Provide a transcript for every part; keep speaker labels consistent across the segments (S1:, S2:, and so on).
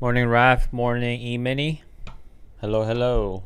S1: Morning, Raf. Morning, E-Mini. Hello, hello.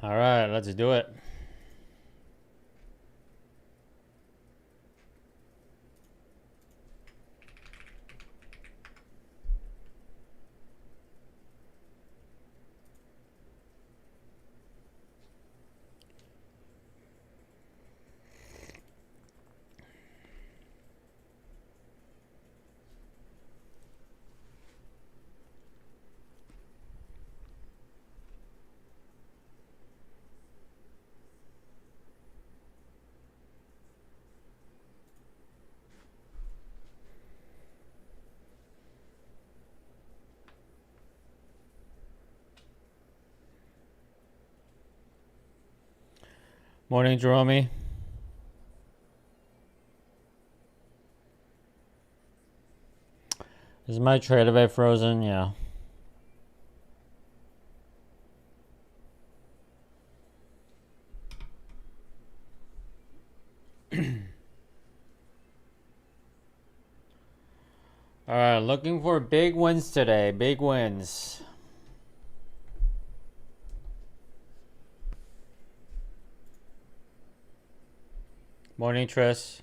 S1: All right, let's do it. Morning, Jerome. Is my trade away frozen? Yeah. All right, looking for big wins today. Big wins. Morning, Tris.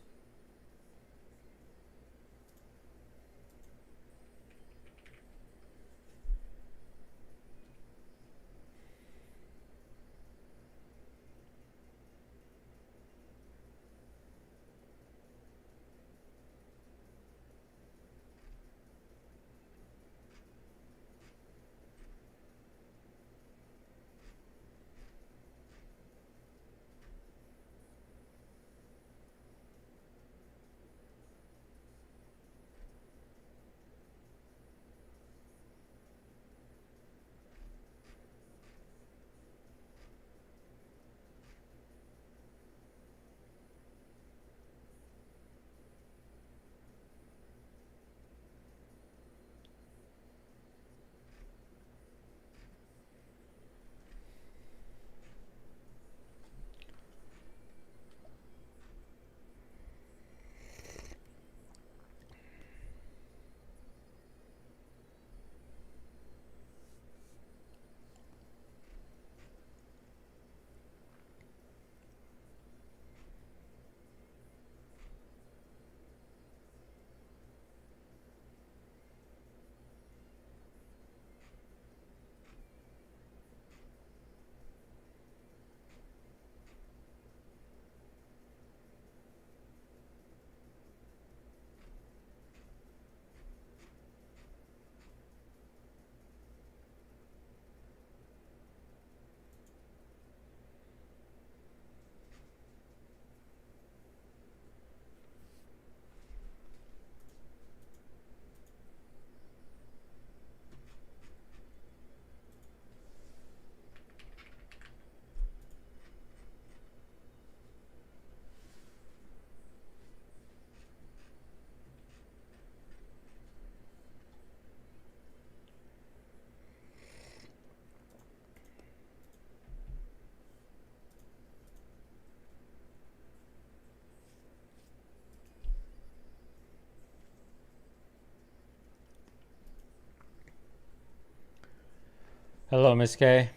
S1: Hello, Miss K.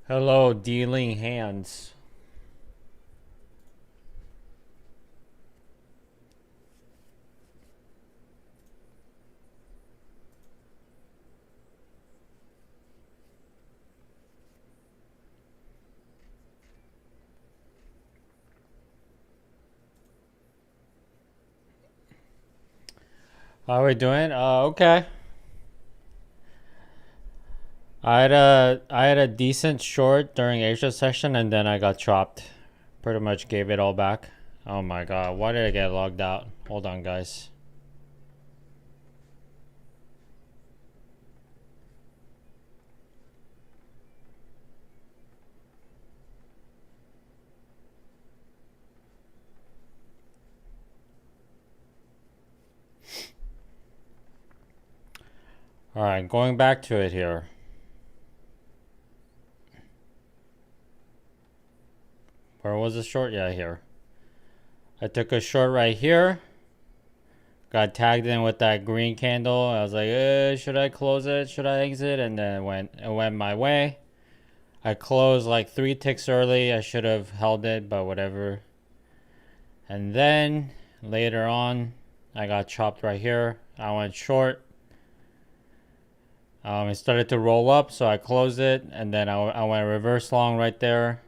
S1: Hello, dealing hands. How are we doing? Okay. I had a decent short during Asia session, and then I got chopped. Pretty much gave it all back. Oh my god, why did I get logged out? Hold on, guys. Alright, going back to it here. Where was the short? Yeah, here. I took a short right here. Got tagged in with that green candle. I was like, should I close it? Should I exit? And then it went my way. I closed like 3 ticks early. I should have held it, but whatever. And then later on, I got chopped right here. I went short. It started to roll up, so I closed it, and then I went reverse long right there.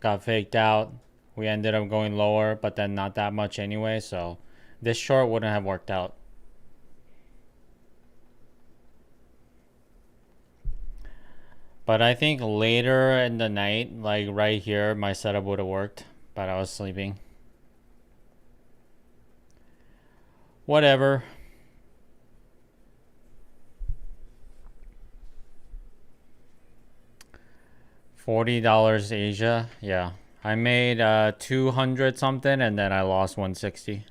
S1: Got faked out. We ended up going lower, but then not that much anyway, so this short wouldn't have worked out. But I think later in the night, like right here, my setup would have worked, but I was sleeping. Whatever. $40 Asia, yeah. I made 200 something, and then I lost 160.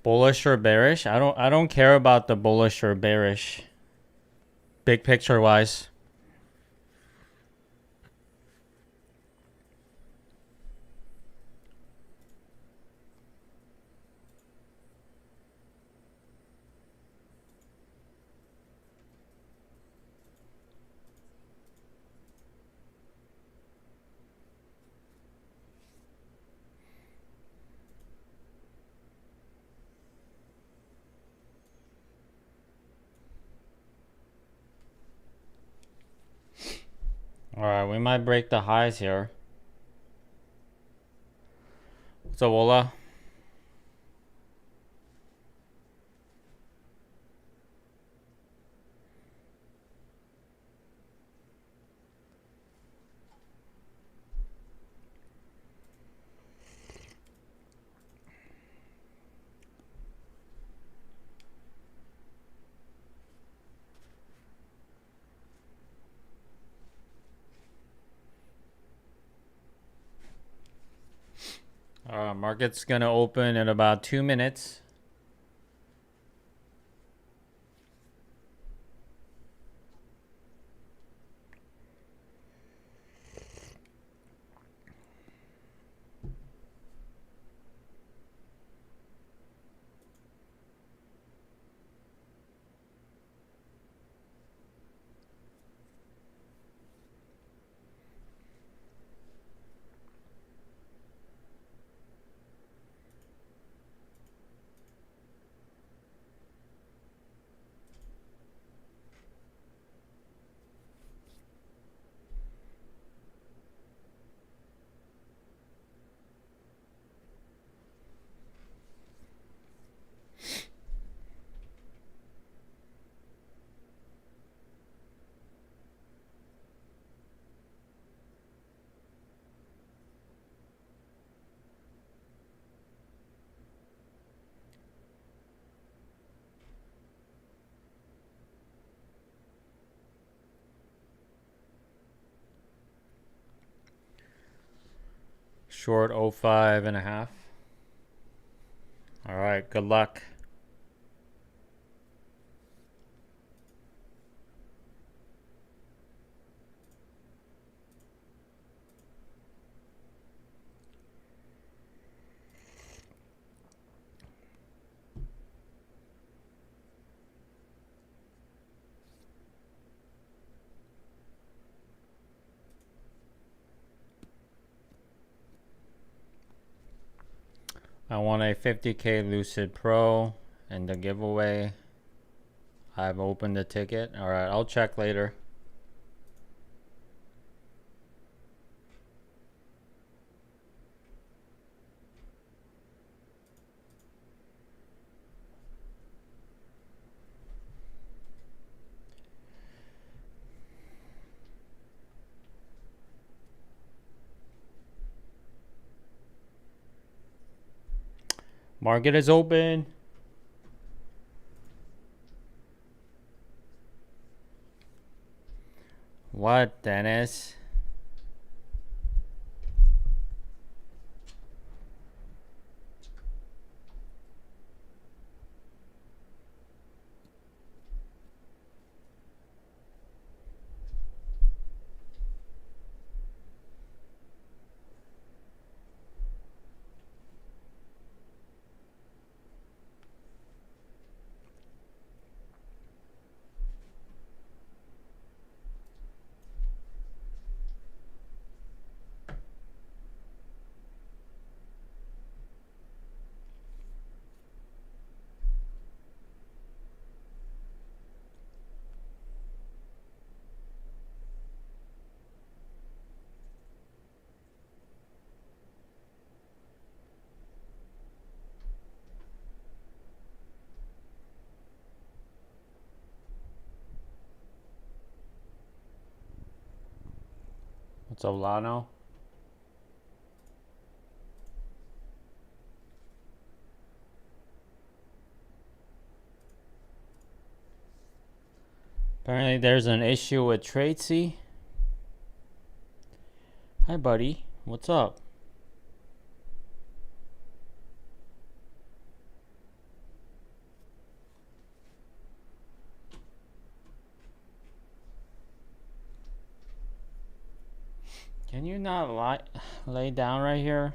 S1: Bullish or bearish? I don't care about the bullish or bearish. Big picture wise. Alright, we might break the highs here. So Wola. Market's gonna open in about 2 minutes. Short 05.5. All right, good luck. I won a 50K Lucid Pro in the giveaway. I've opened the ticket. All right, I'll check later. Market is open. What, Dennis? What's up, Lano? Apparently there's an issue with Tracy. Hi, buddy. What's up? Can you not lay down right here?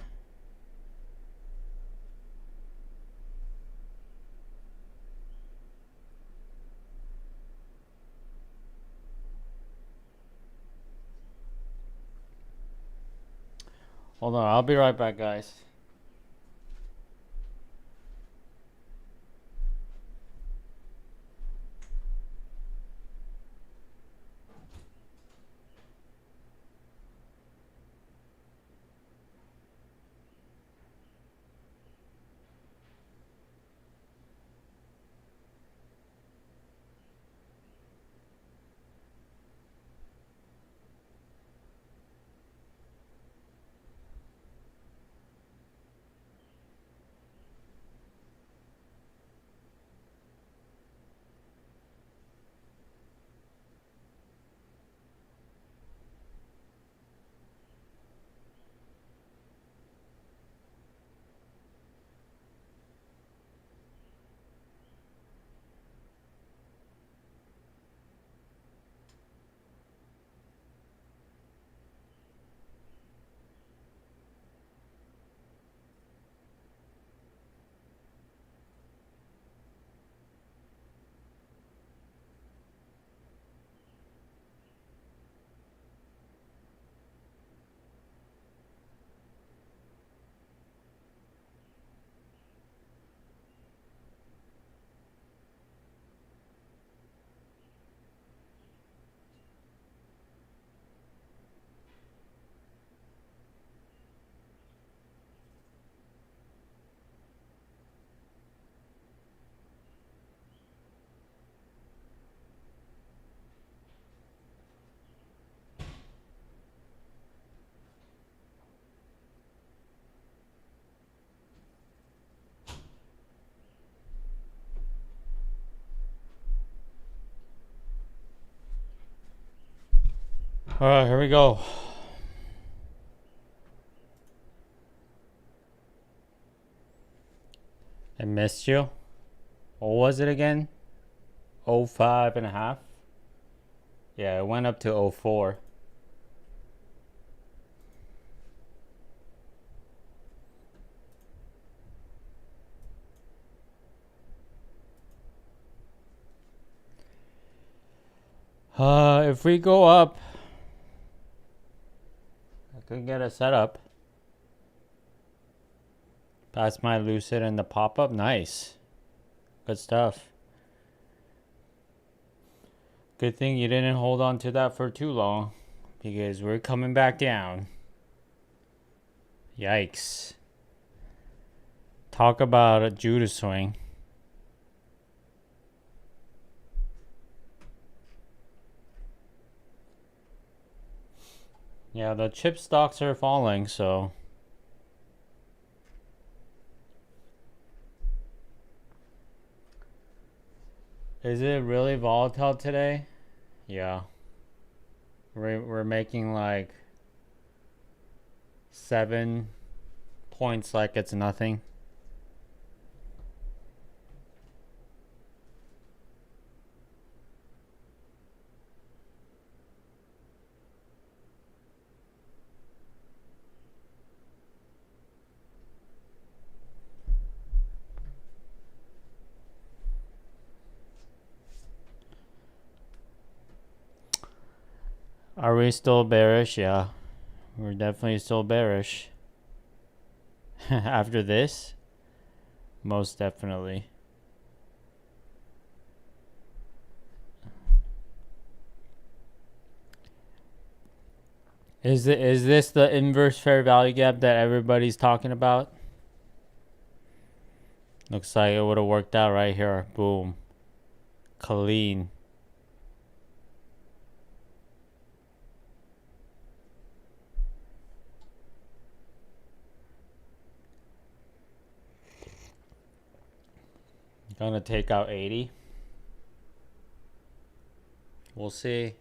S1: Hold on, I'll be right back, guys. All right, here we go. I missed you. What was it again? 05.5? Yeah, it went up to 04. If we go up, I could get a setup. Pass my Lucid and the pop-up. Nice. Good stuff. Good thing you didn't hold on to that for too long, because we're coming back down. Yikes. Talk about a Judas swing. Yeah, the chip stocks are falling, so... Is it really volatile today? Yeah. We're making like 7 points like it's nothing. Are we still bearish? Yeah. We're definitely still bearish. After this? Most definitely. Is this the inverse fair value gap that everybody's talking about? Looks like it would have worked out right here. Boom. Clean. Gonna take out 80. We'll see.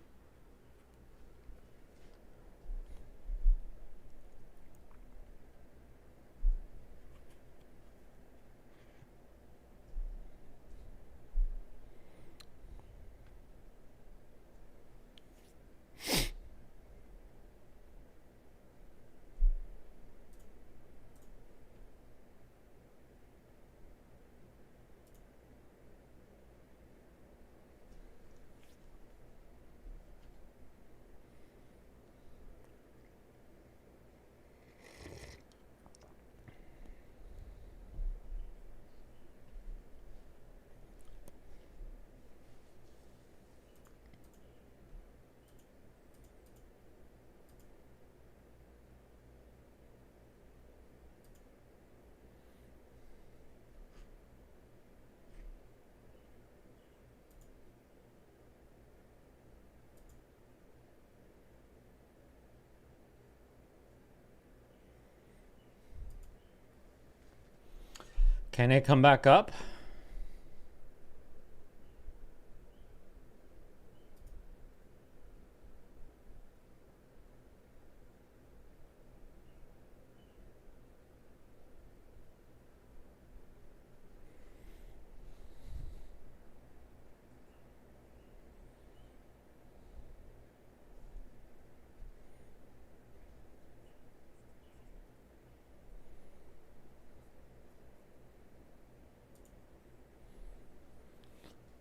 S1: Can it come back up?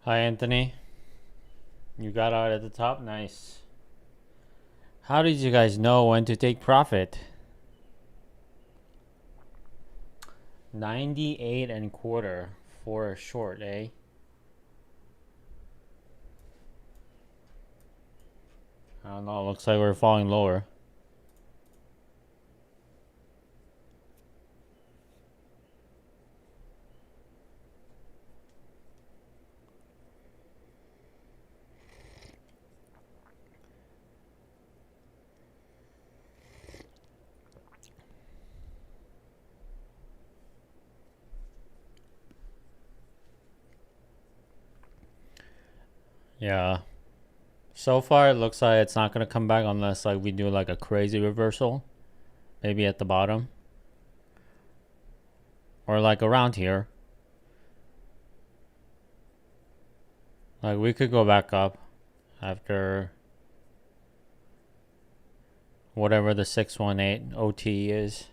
S1: Hi, Anthony. You got out at the top? Nice. How did you guys know when to take profit? 98.25 for a short, eh? I don't know. Looks like we're falling lower. Yeah. So far, it looks like it's not going to come back unless like we do like a crazy reversal. Maybe at the bottom. Or like around here. Like we could go back up after whatever the 618 OT is.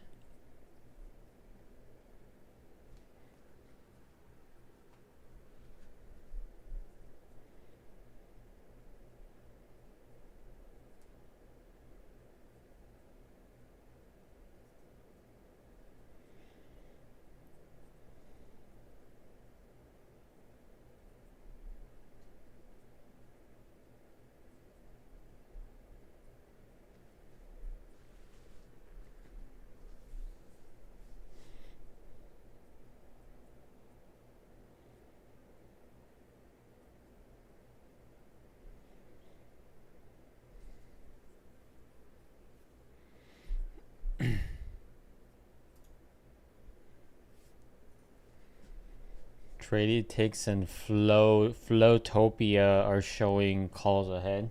S1: Trading ticks and Flowtopia are showing calls ahead.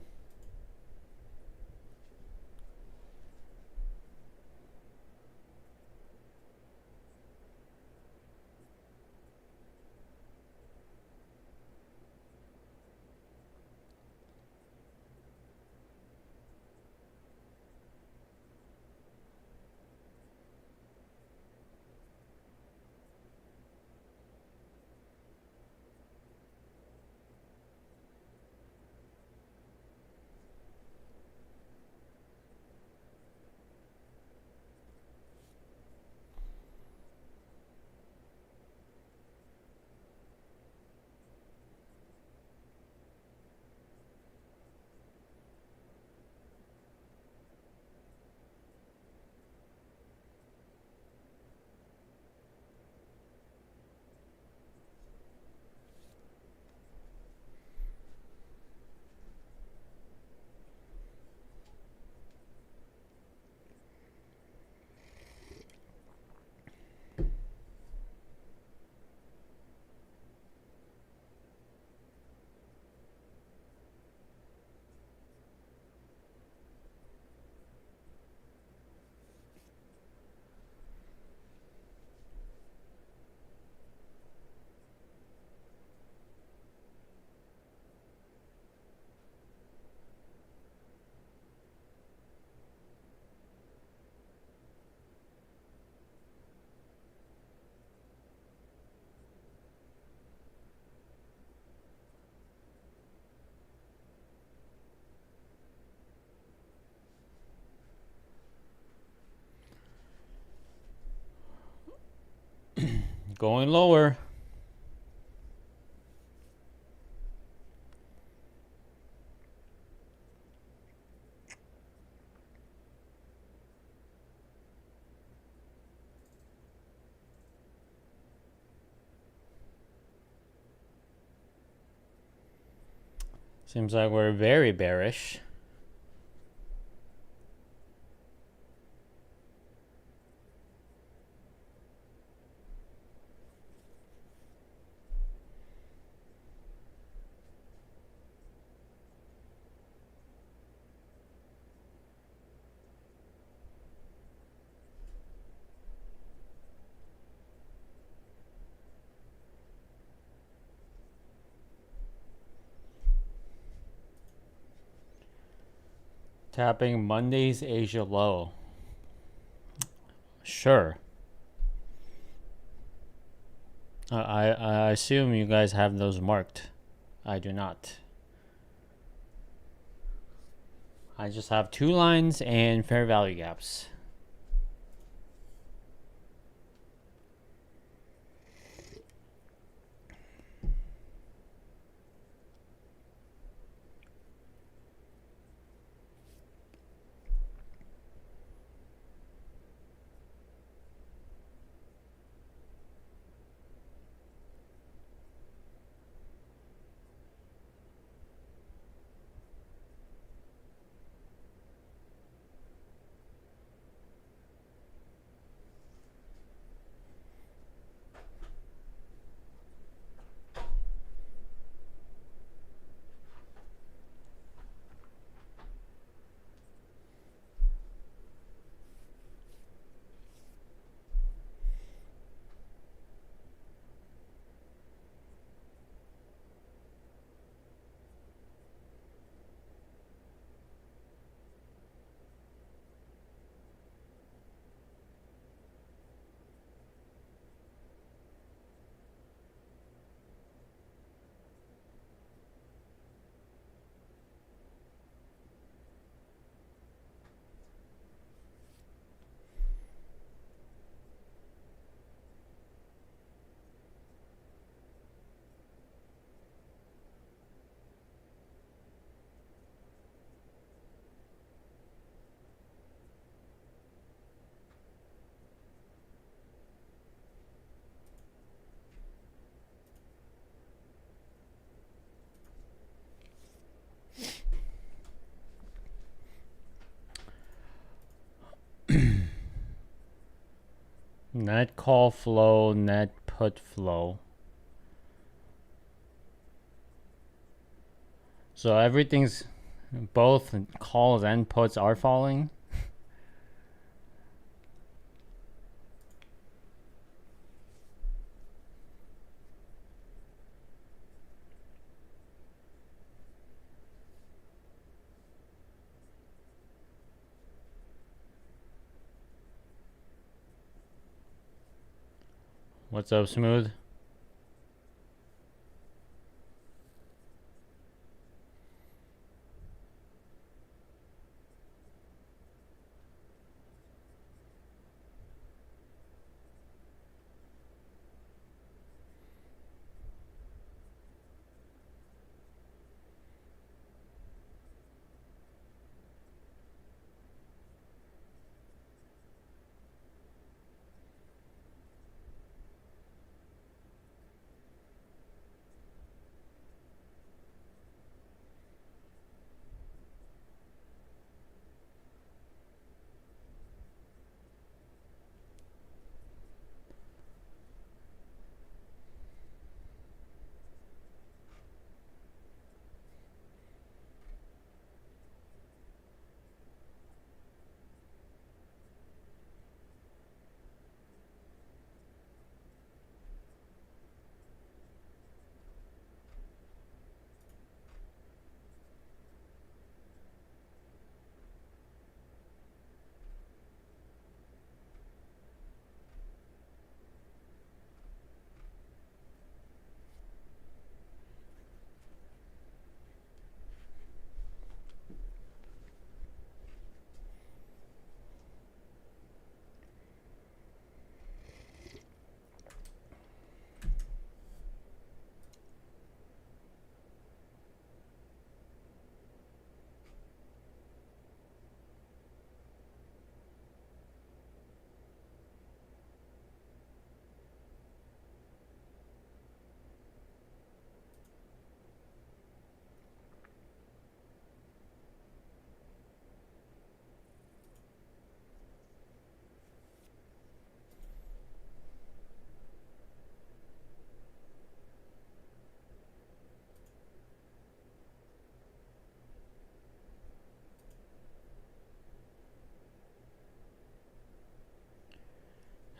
S1: Going lower. Seems like we're very bearish. Tapping Monday's Asia low. Sure. I assume you guys have those marked. I do not. I just have 2 lines and fair value gaps. Net call flow, net put flow. So everything's, both calls and puts are falling. What's up, Smooth?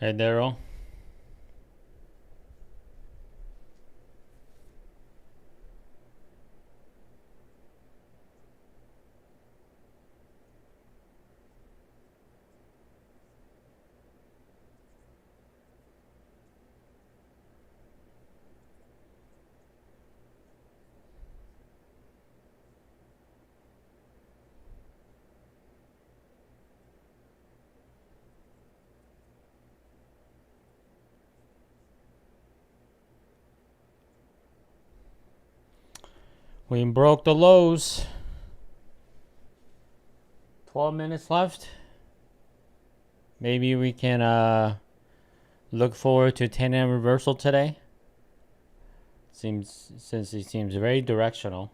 S1: Hey, Daryl. We broke the lows. 12 minutes left. Maybe we can look forward to 10 a.m. reversal today. Since it seems very directional.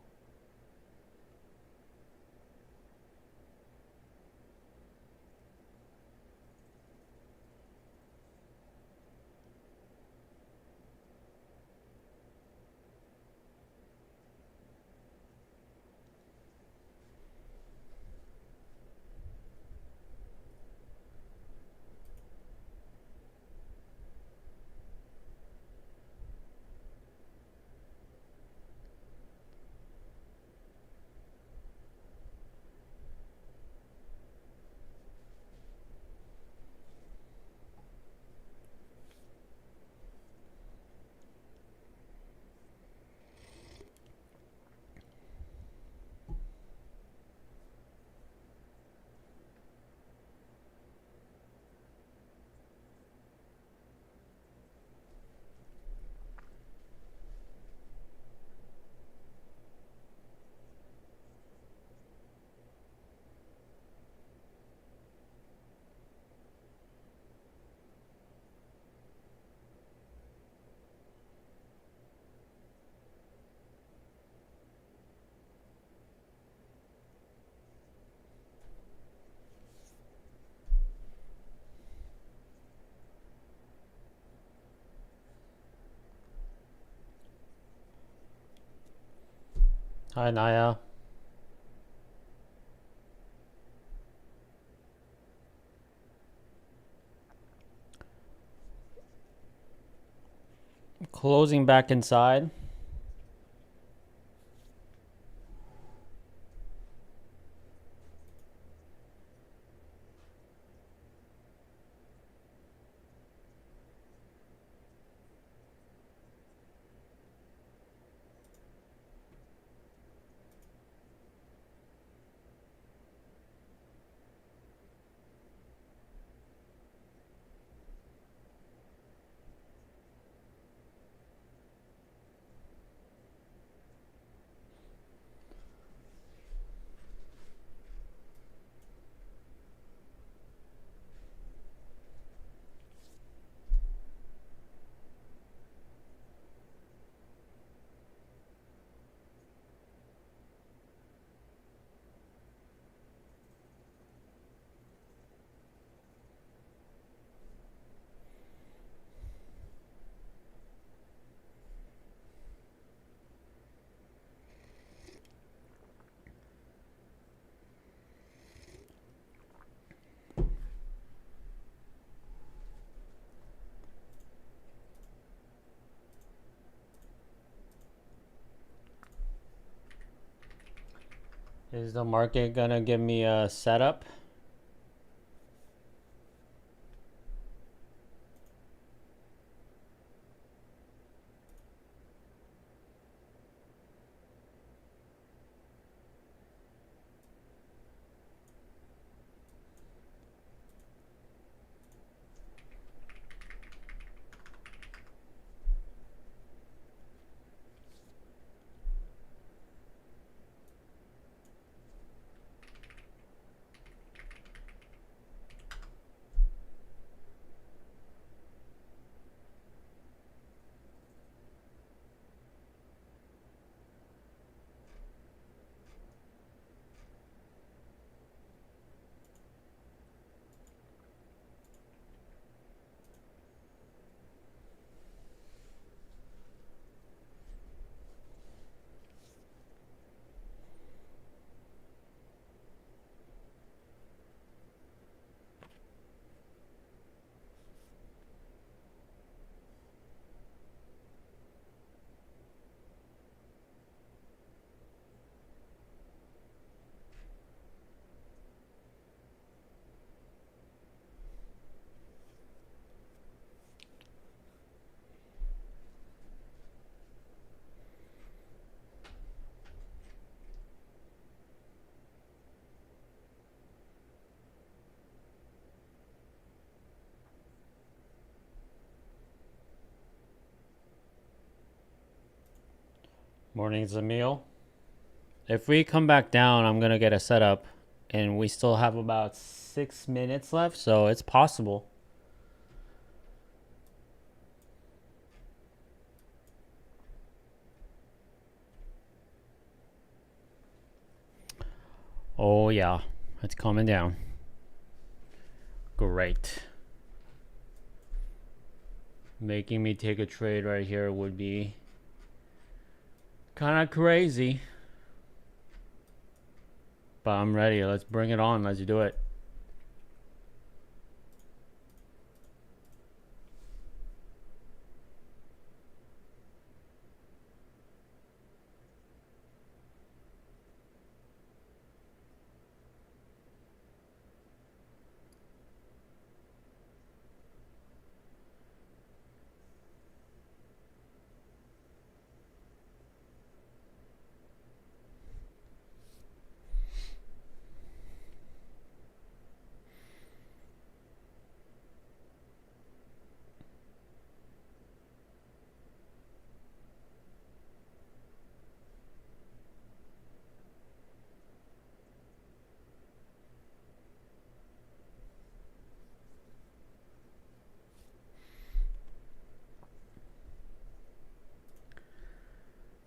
S1: Hi, Naya. Closing back inside. Is the market gonna give me a setup? Morning's a meal. If we come back down, I'm gonna get a setup, and we still have about 6 minutes left, so it's possible. Oh yeah, it's coming down. Great. Making me take a trade right here would be kind of crazy. But I'm ready. Let's bring it on. Let's do it.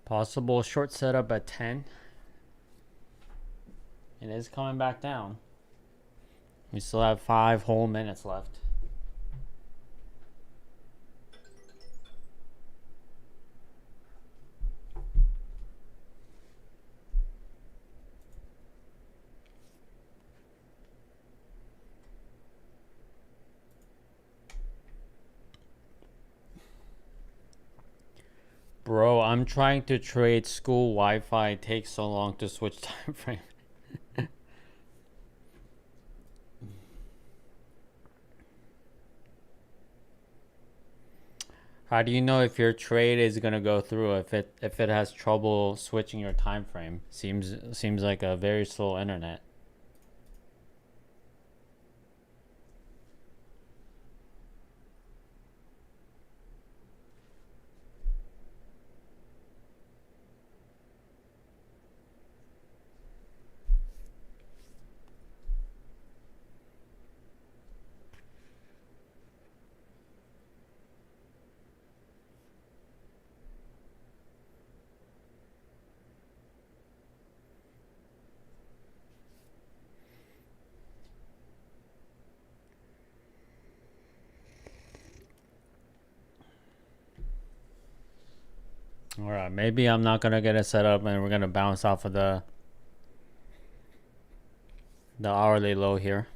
S1: Possible short setup at 10. It is coming back down. We still have 5 whole minutes left. I'm trying to trade school Wi-Fi. It takes so long to switch time frame. How do you know if your trade is gonna go through if it has trouble switching your time frame? Seems like a very slow internet. All right, maybe I'm not gonna get it set up, and we're gonna bounce off of the hourly low here.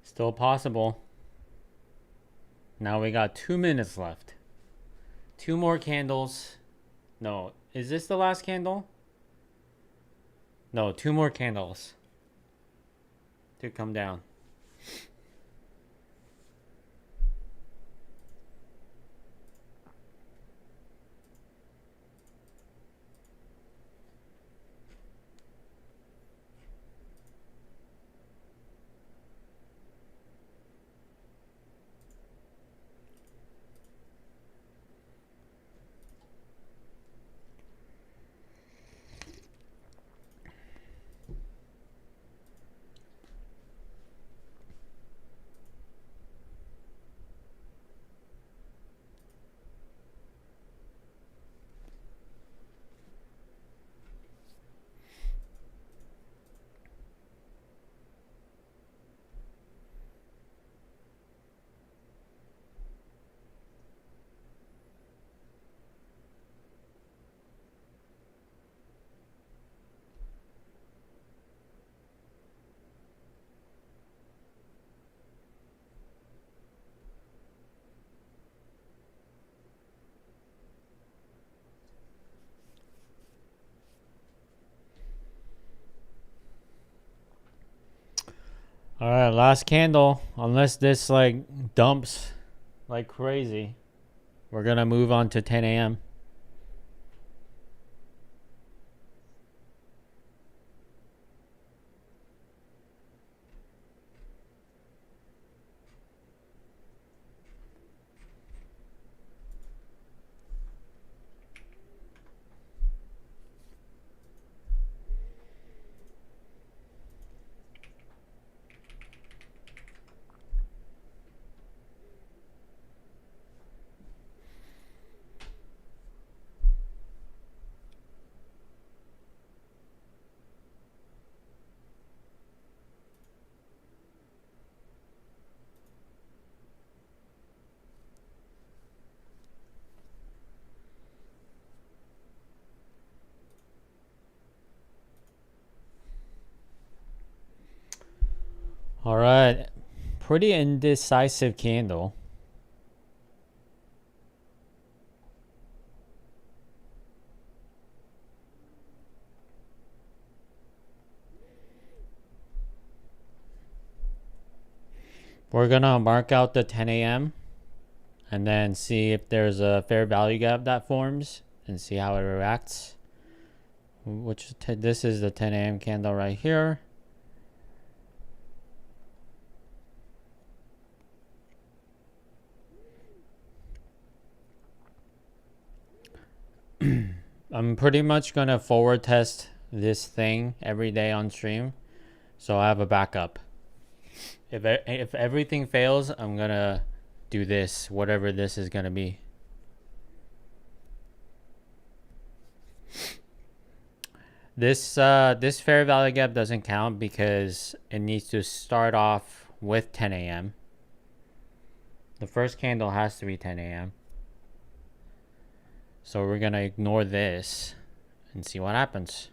S1: Still possible. Now we got 2 minutes left. 2 more candles. No, is this the last candle? No, 2 more candles to come down. All right, last candle. Unless this like dumps like crazy, we're gonna move on to 10 a.m. All right, pretty indecisive candle. We're gonna mark out the 10 a.m. and then see if there's a fair value gap that forms and see how it reacts. This is the 10 a.m. candle right here. I'm pretty much gonna forward test this thing every day on stream, so I have a backup. If everything fails, I'm gonna do this, whatever this is gonna be. This fair value gap doesn't count because it needs to start off with 10 a.m. The first candle has to be 10 a.m. So we're gonna ignore this and see what happens.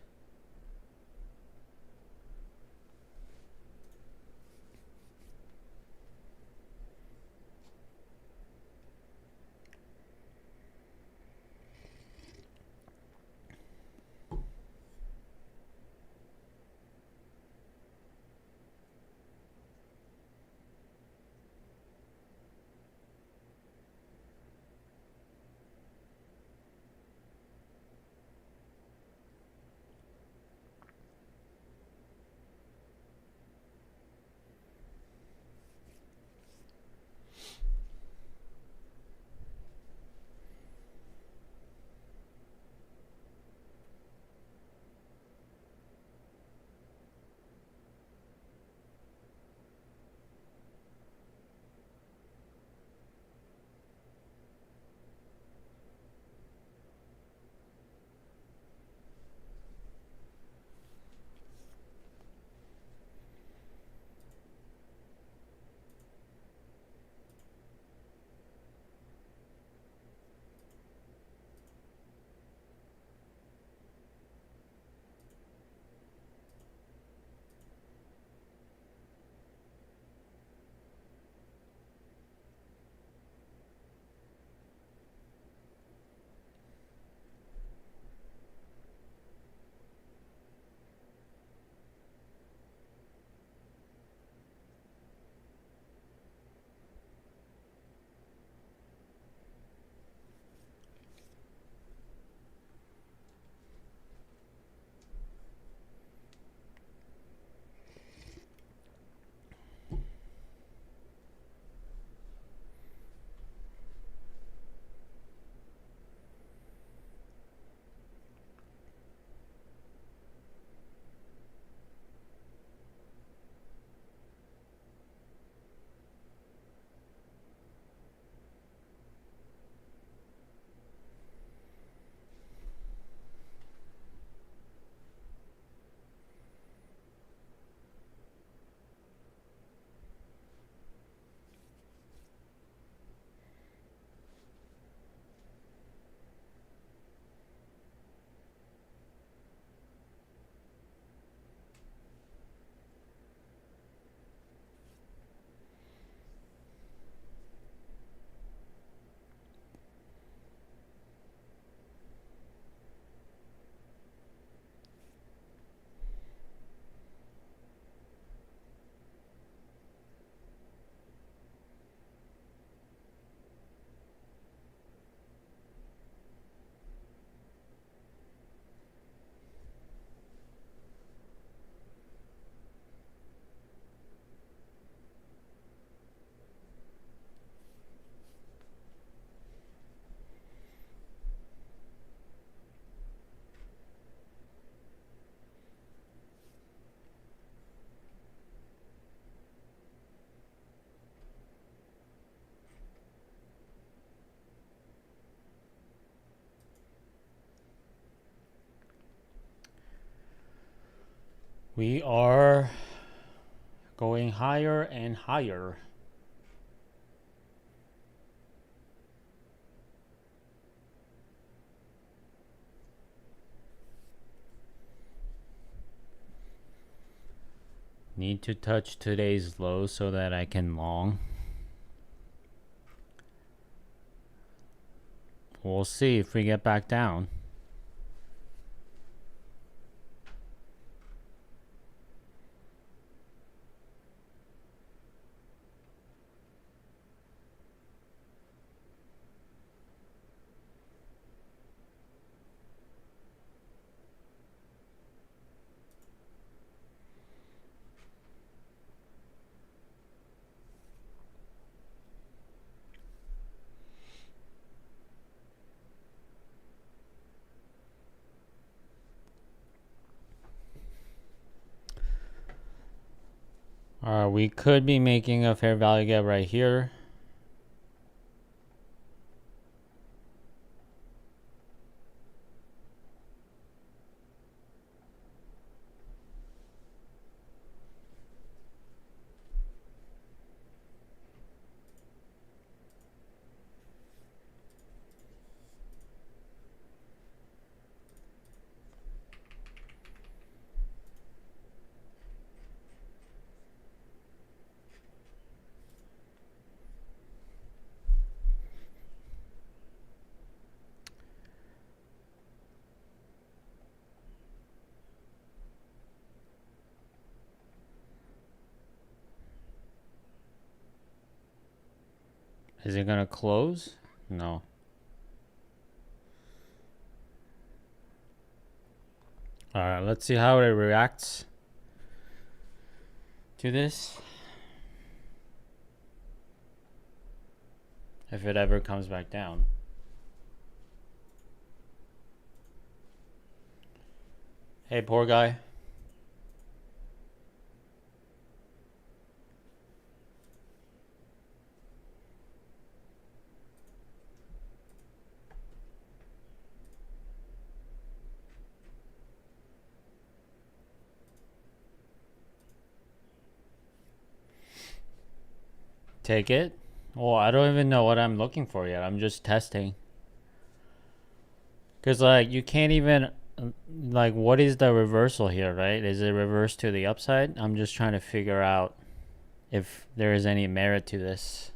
S1: We are going higher and higher. Need to touch today's low so that I can long. We'll see if we get back down. We could be making a fair value gap right here. Is it gonna close? No. Alright, let's see how it reacts to this. If it ever comes back down. Hey, poor guy. Take it? Oh, I don't even know what I'm looking for yet. I'm just testing. Because, like, you can't even... Like, what is the reversal here, right? Is it reverse to the upside? I'm just trying to figure out if there is any merit to this.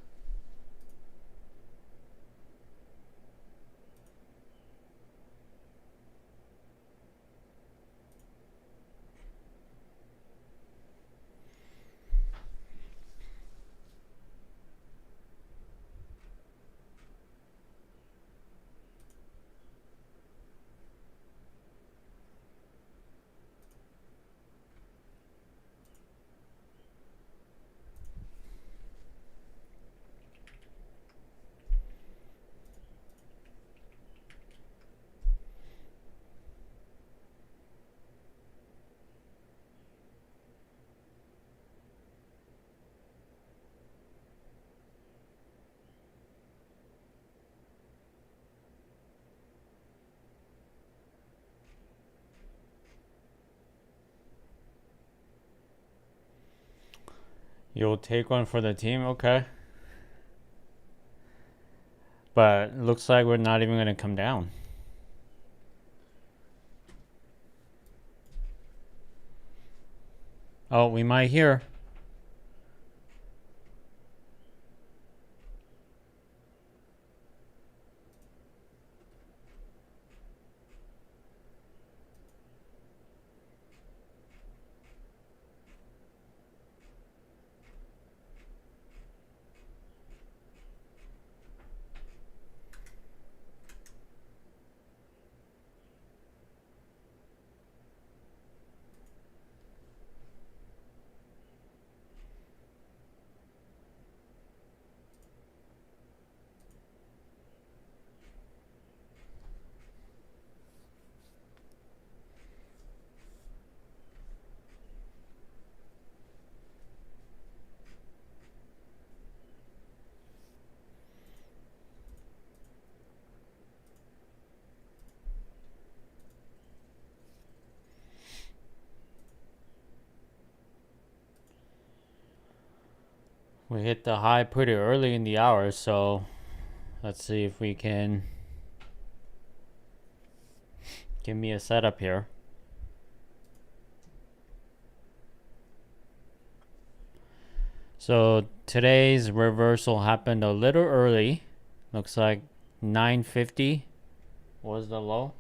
S1: You'll take one for the team? Okay. But it looks like we're not even going to come down. Oh, we might here. We hit the high pretty early in the hour, so let's see if we can give me a setup here. So today's reversal happened a little early. Looks like 950 was the low.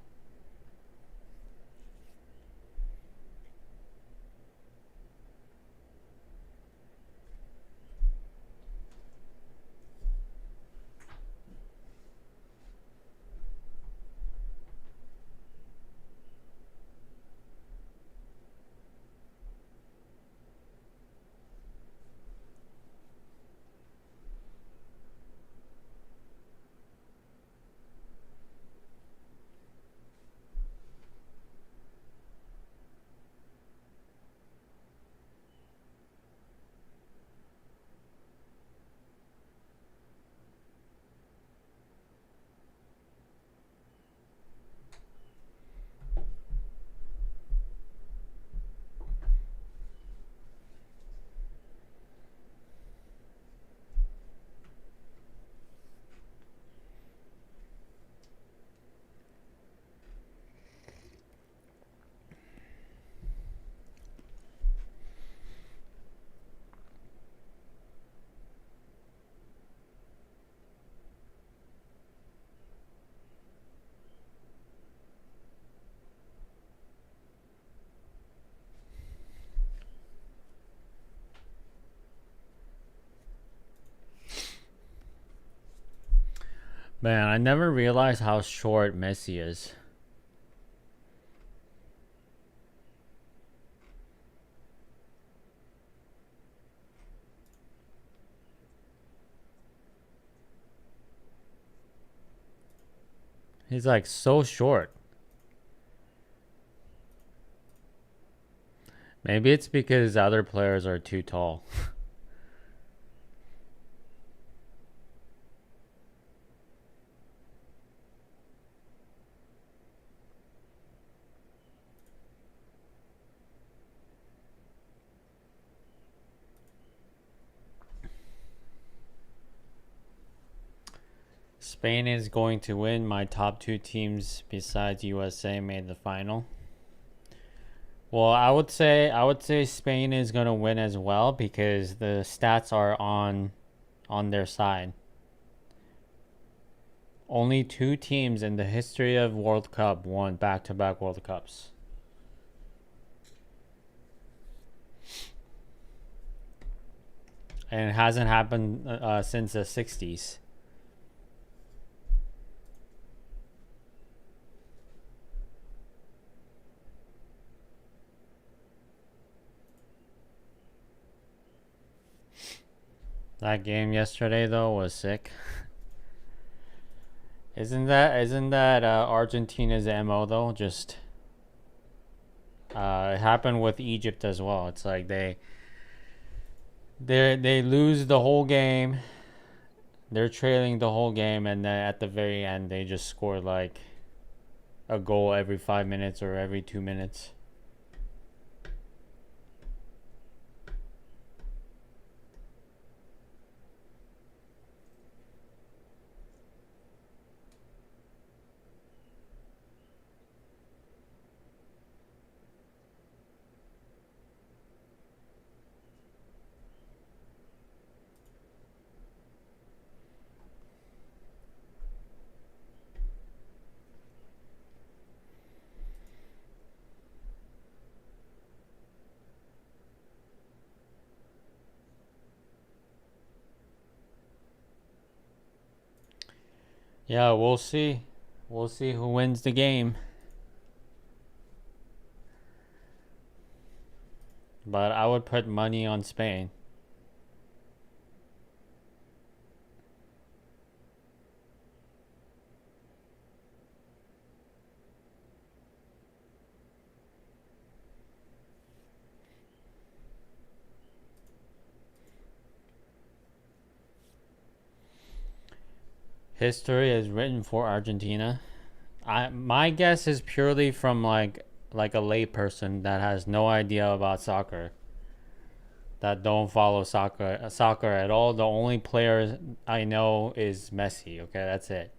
S1: Man, I never realized how short Messi is. He's like so short. Maybe it's because other players are too tall. Spain is going to win. My top two teams besides USA made the final. Well, I would say Spain is going to win as well because the stats are on their side. Only two teams in the history of World Cup won back-to-back World Cups. And it hasn't happened since the 60s. That game yesterday though was sick. Isn't that Argentina's MO though? Just it happened with Egypt as well. It's like they lose the whole game. They're trailing the whole game, and then at the very end, they just score like a goal every 5 minutes or every 2 minutes. Yeah, we'll see. We'll see who wins the game. But I would put money on Spain. History is written for Argentina. My guess is purely from like a layperson that has no idea about soccer, that don't follow soccer at all. The only player I know is Messi. Okay, that's it.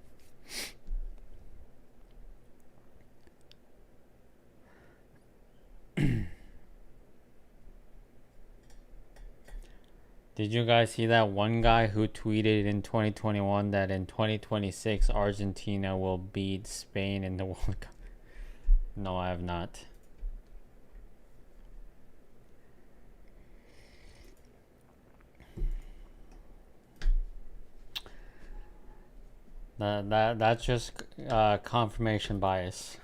S1: Did you guys see that one guy who tweeted in 2021 that in 2026 Argentina will beat Spain in the World Cup? No, I have not. That's just confirmation bias.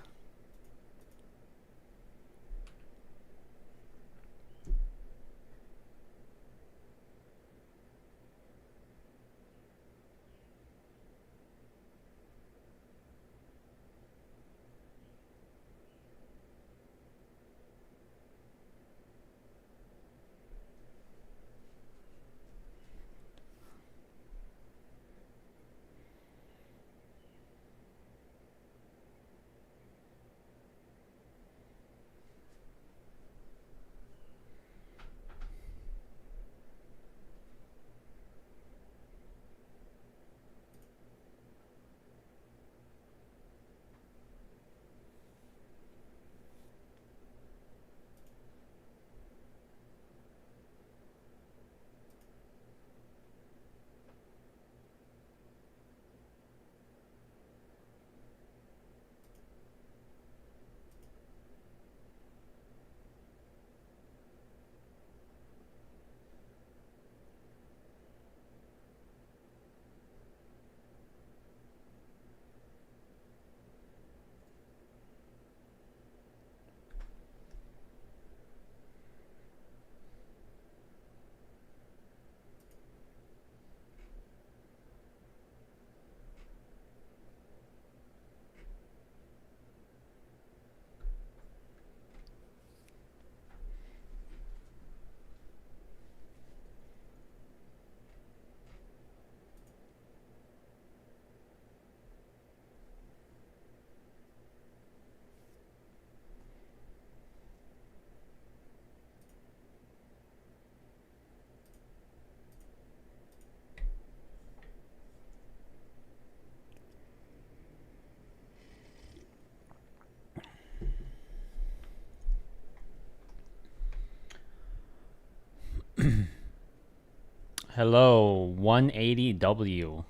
S1: Hello, 180W.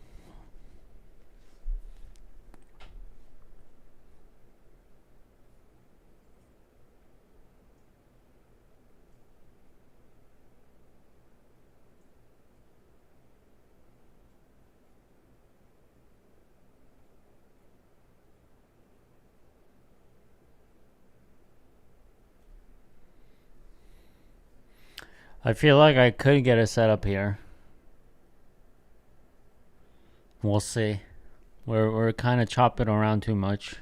S1: I feel like I could get a setup here. We'll see. We're kind of chopping around too much.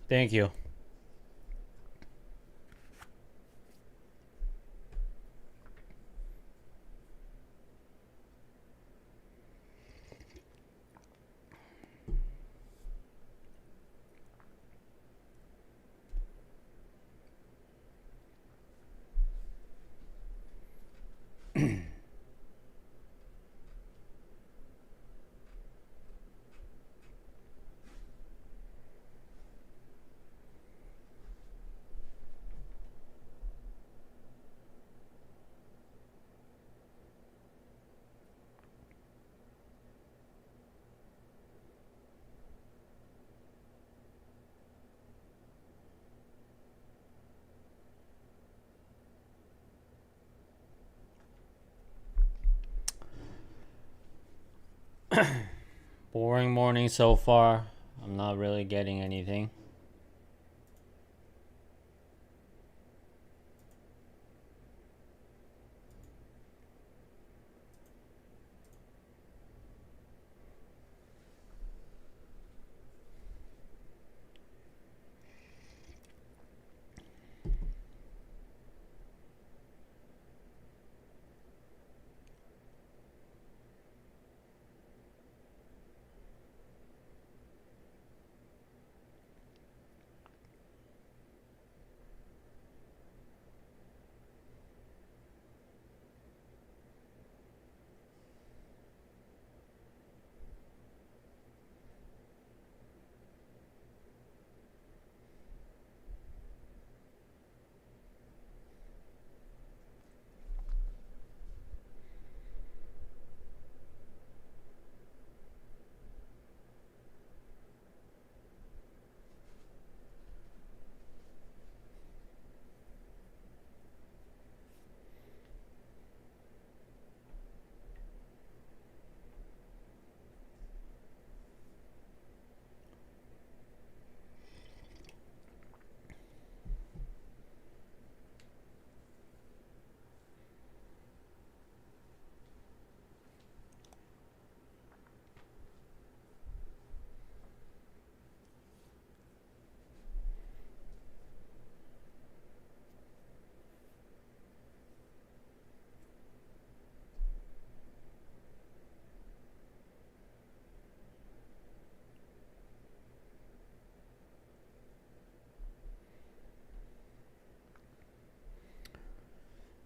S1: Thank you. Boring morning so far. I'm not really getting anything.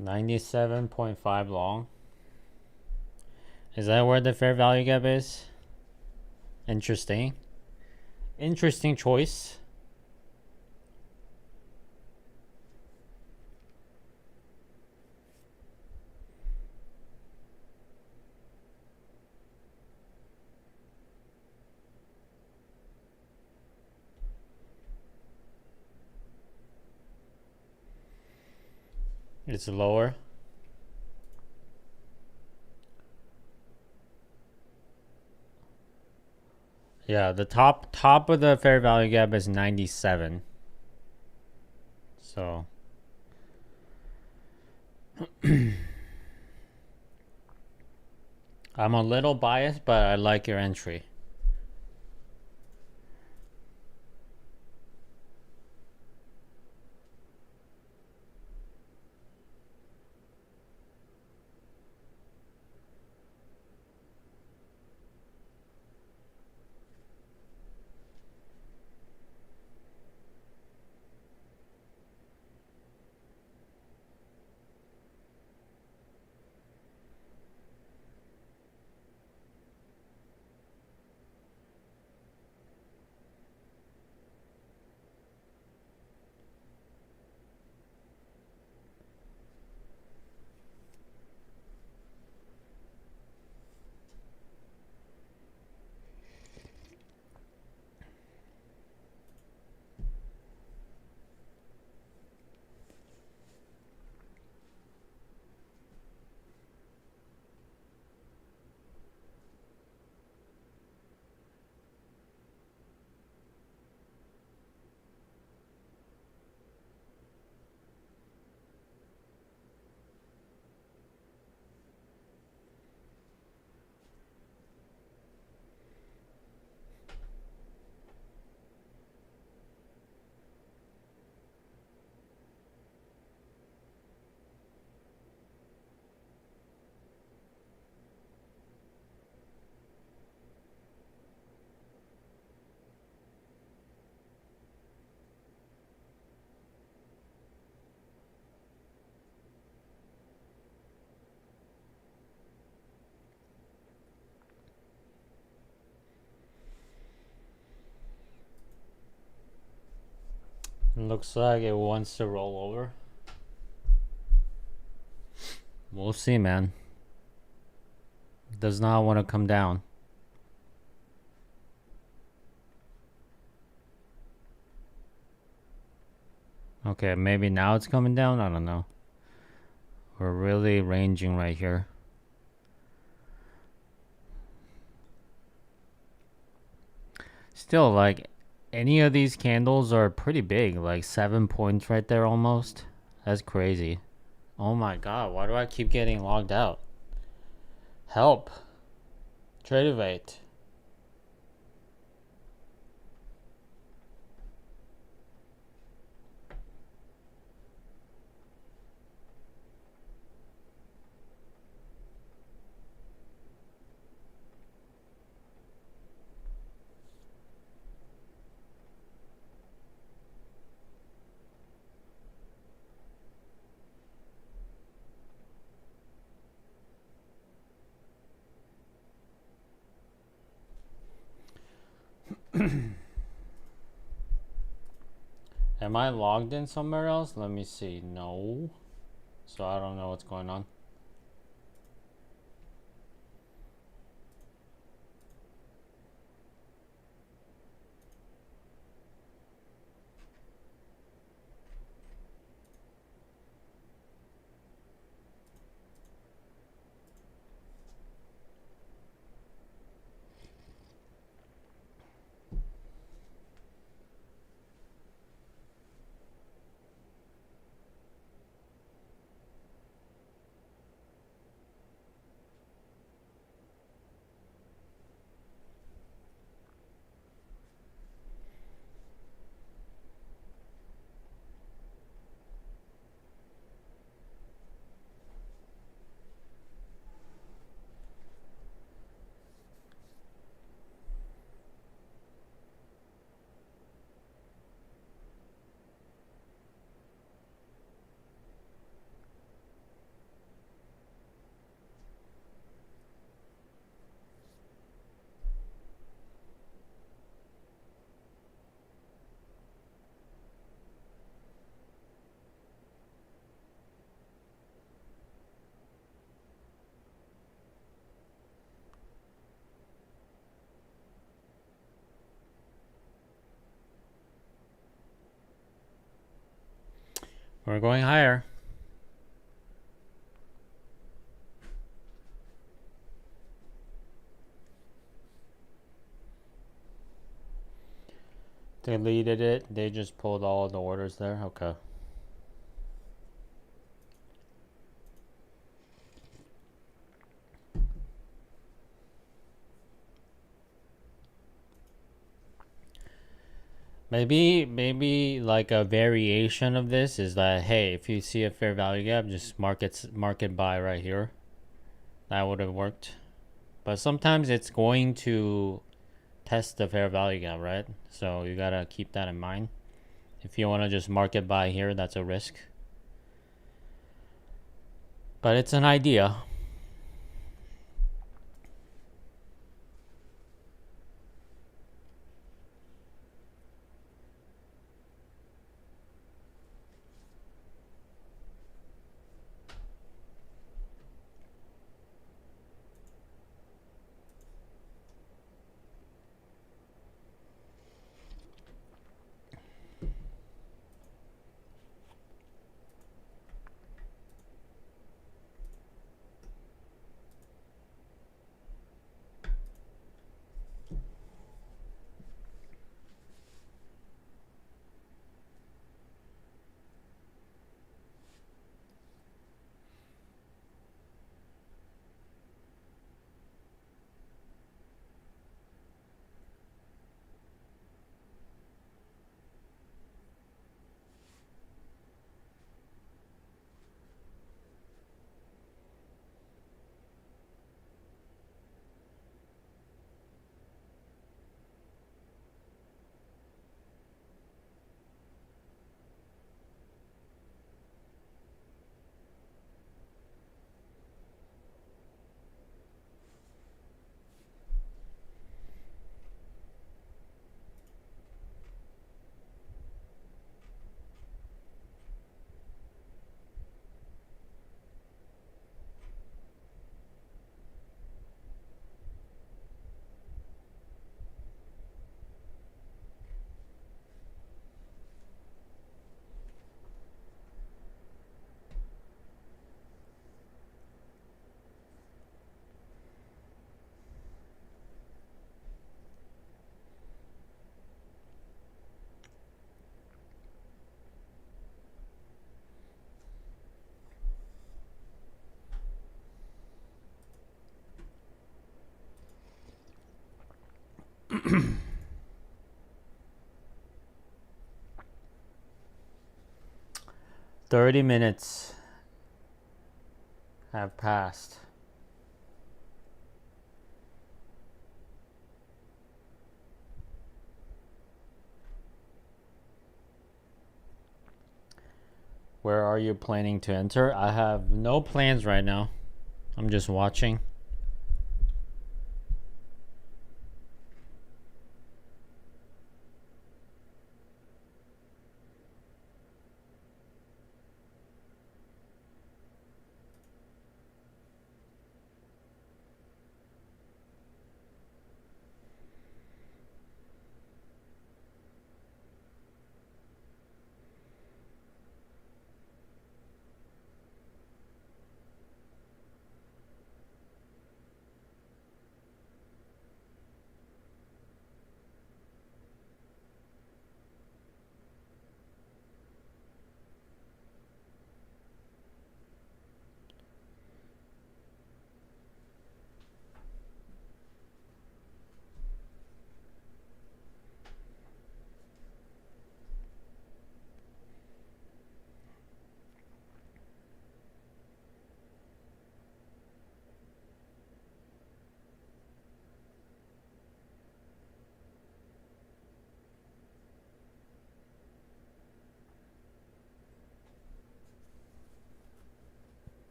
S1: 97.5 long. Is that where the fair value gap is? Interesting. Interesting choice. It's lower. Yeah, the top of the fair value gap is 97. So I'm a little biased, but I like your entry. Looks like it wants to roll over. We'll see, man. Does not want to come down. Okay, maybe now it's coming down. I don't know. We're really ranging right here. Still, like, any of these candles are pretty big. Like 7 points right there almost. That's crazy. Oh my god, why do I keep getting logged out? Help. Tradeovate. Am I logged in somewhere else? Let me see. No. So I don't know what's going on. We're going higher. Deleted it. They just pulled all the orders there. Okay. Maybe like a variation of this is that, hey, if you see a fair value gap, just market buy right here. That would have worked. But sometimes it's going to test the fair value gap, right? So you gotta keep that in mind. If you want to just market buy here, that's a risk. But it's an idea. $30 minutes have passed. Where are you planning to enter? I have no plans right now. I'm just watching.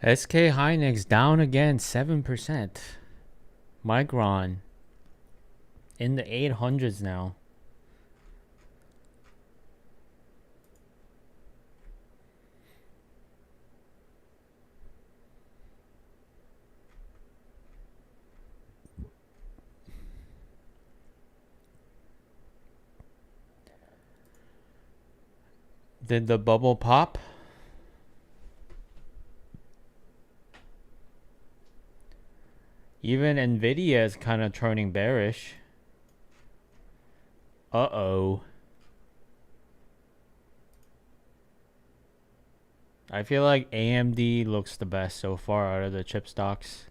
S1: SK Hynix down again 7%. Micron in the 800s now. Did the bubble pop? Even Nvidia is kind of turning bearish. Uh-oh. I feel like AMD looks the best so far out of the chip stocks.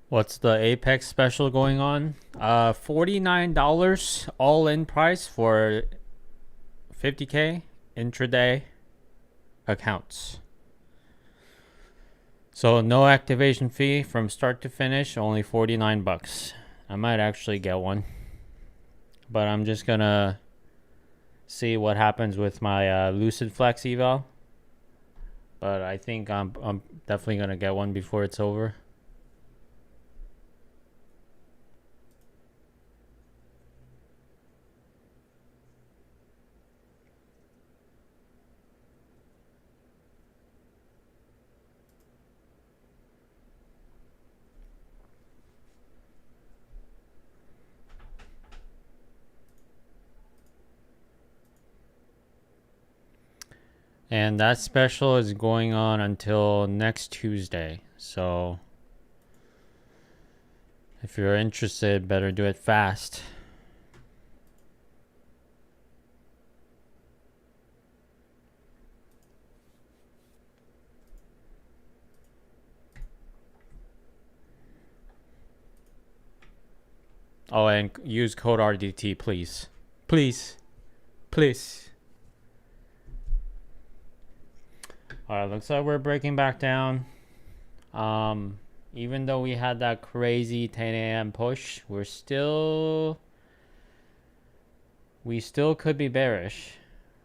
S1: What's the Apex special going on? $49 all-in price for 50K intraday accounts. So no activation fee from start to finish, only 49 bucks. I might actually get one, but I'm just gonna see what happens with my Lucid Flex eval. But I think I'm definitely gonna get one before it's over. And that special is going on until next Tuesday. So if you're interested, better do it fast. Oh, and use code RDT, please. Please. Please. Alright, looks like we're breaking back down. Even though we had that crazy 10 a.m. push, we still could be bearish,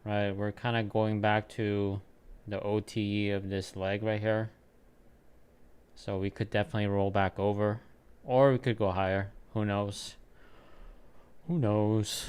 S1: right? We're kind of going back to the OTE of this leg right here. So we could definitely roll back over, or we could go higher. Who knows? Who knows?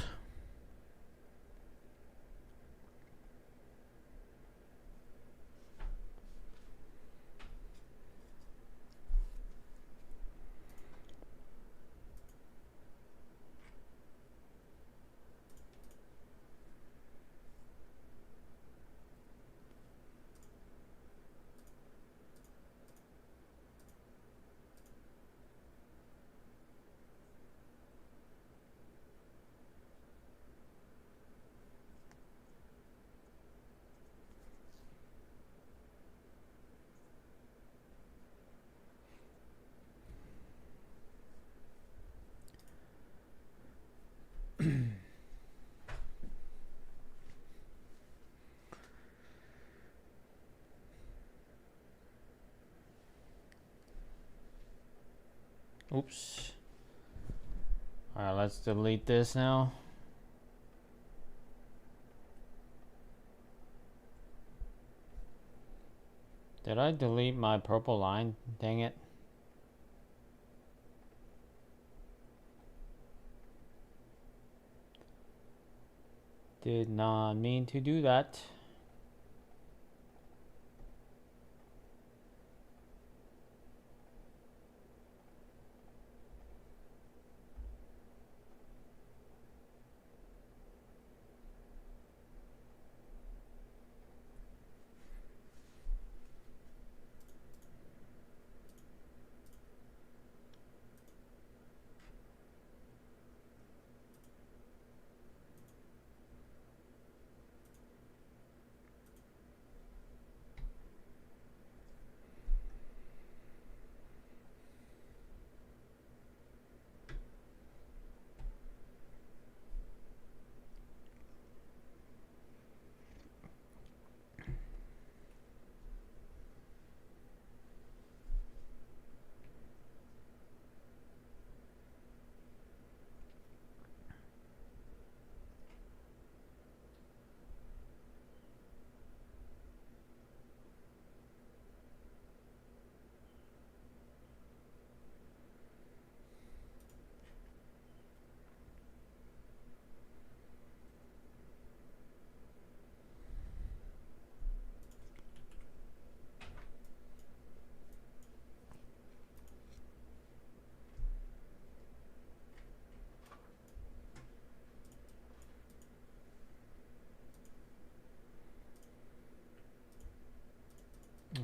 S1: Oops. Alright, let's delete this now. Did I delete my purple line? Dang it. Did not mean to do that.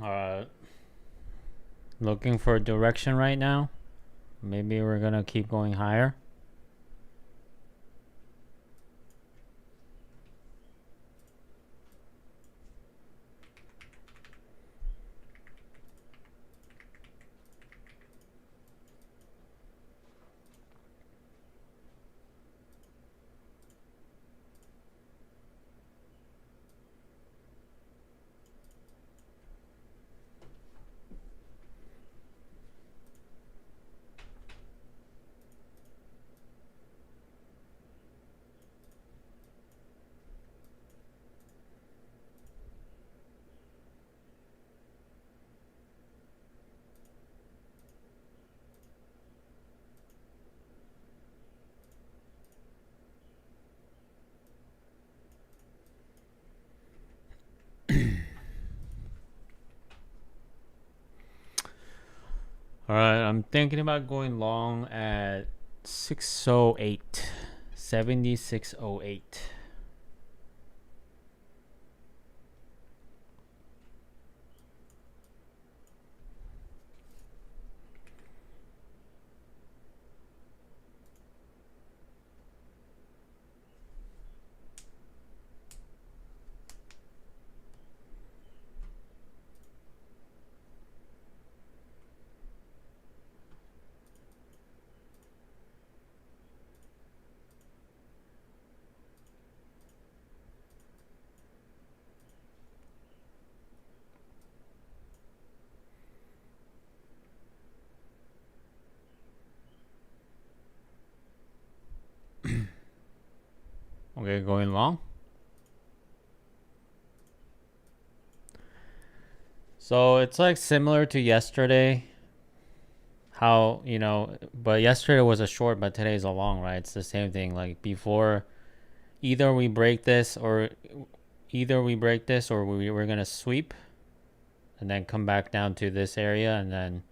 S1: Alright. Looking for a direction right now. Maybe we're gonna keep going higher. All right, I'm thinking about going long at 608, 7608. Okay, going long. So it's like similar to yesterday. How, but yesterday was a short, but today's a long, right? It's the same thing. Like before, either we break this or we're going to sweep and then come back down to this area and then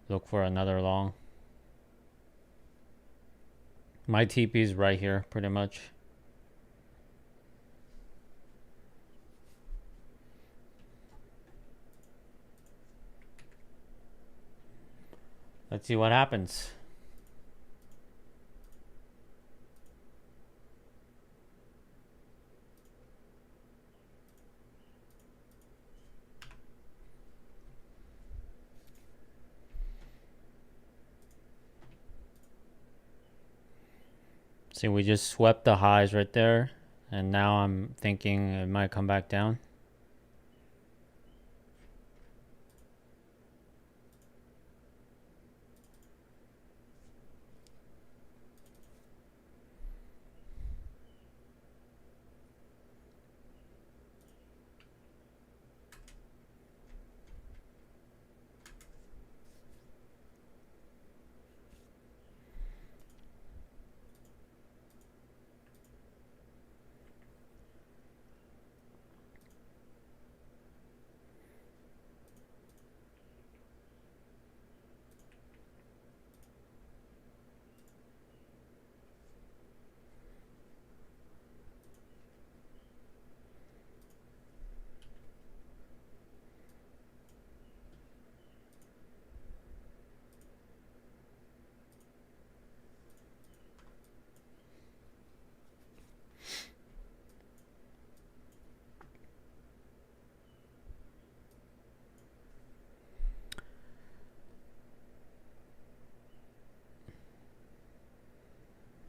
S1: look for another long. My TP is right here, pretty much. Let's see what happens. See, we just swept the highs right there. And now I'm thinking it might come back down.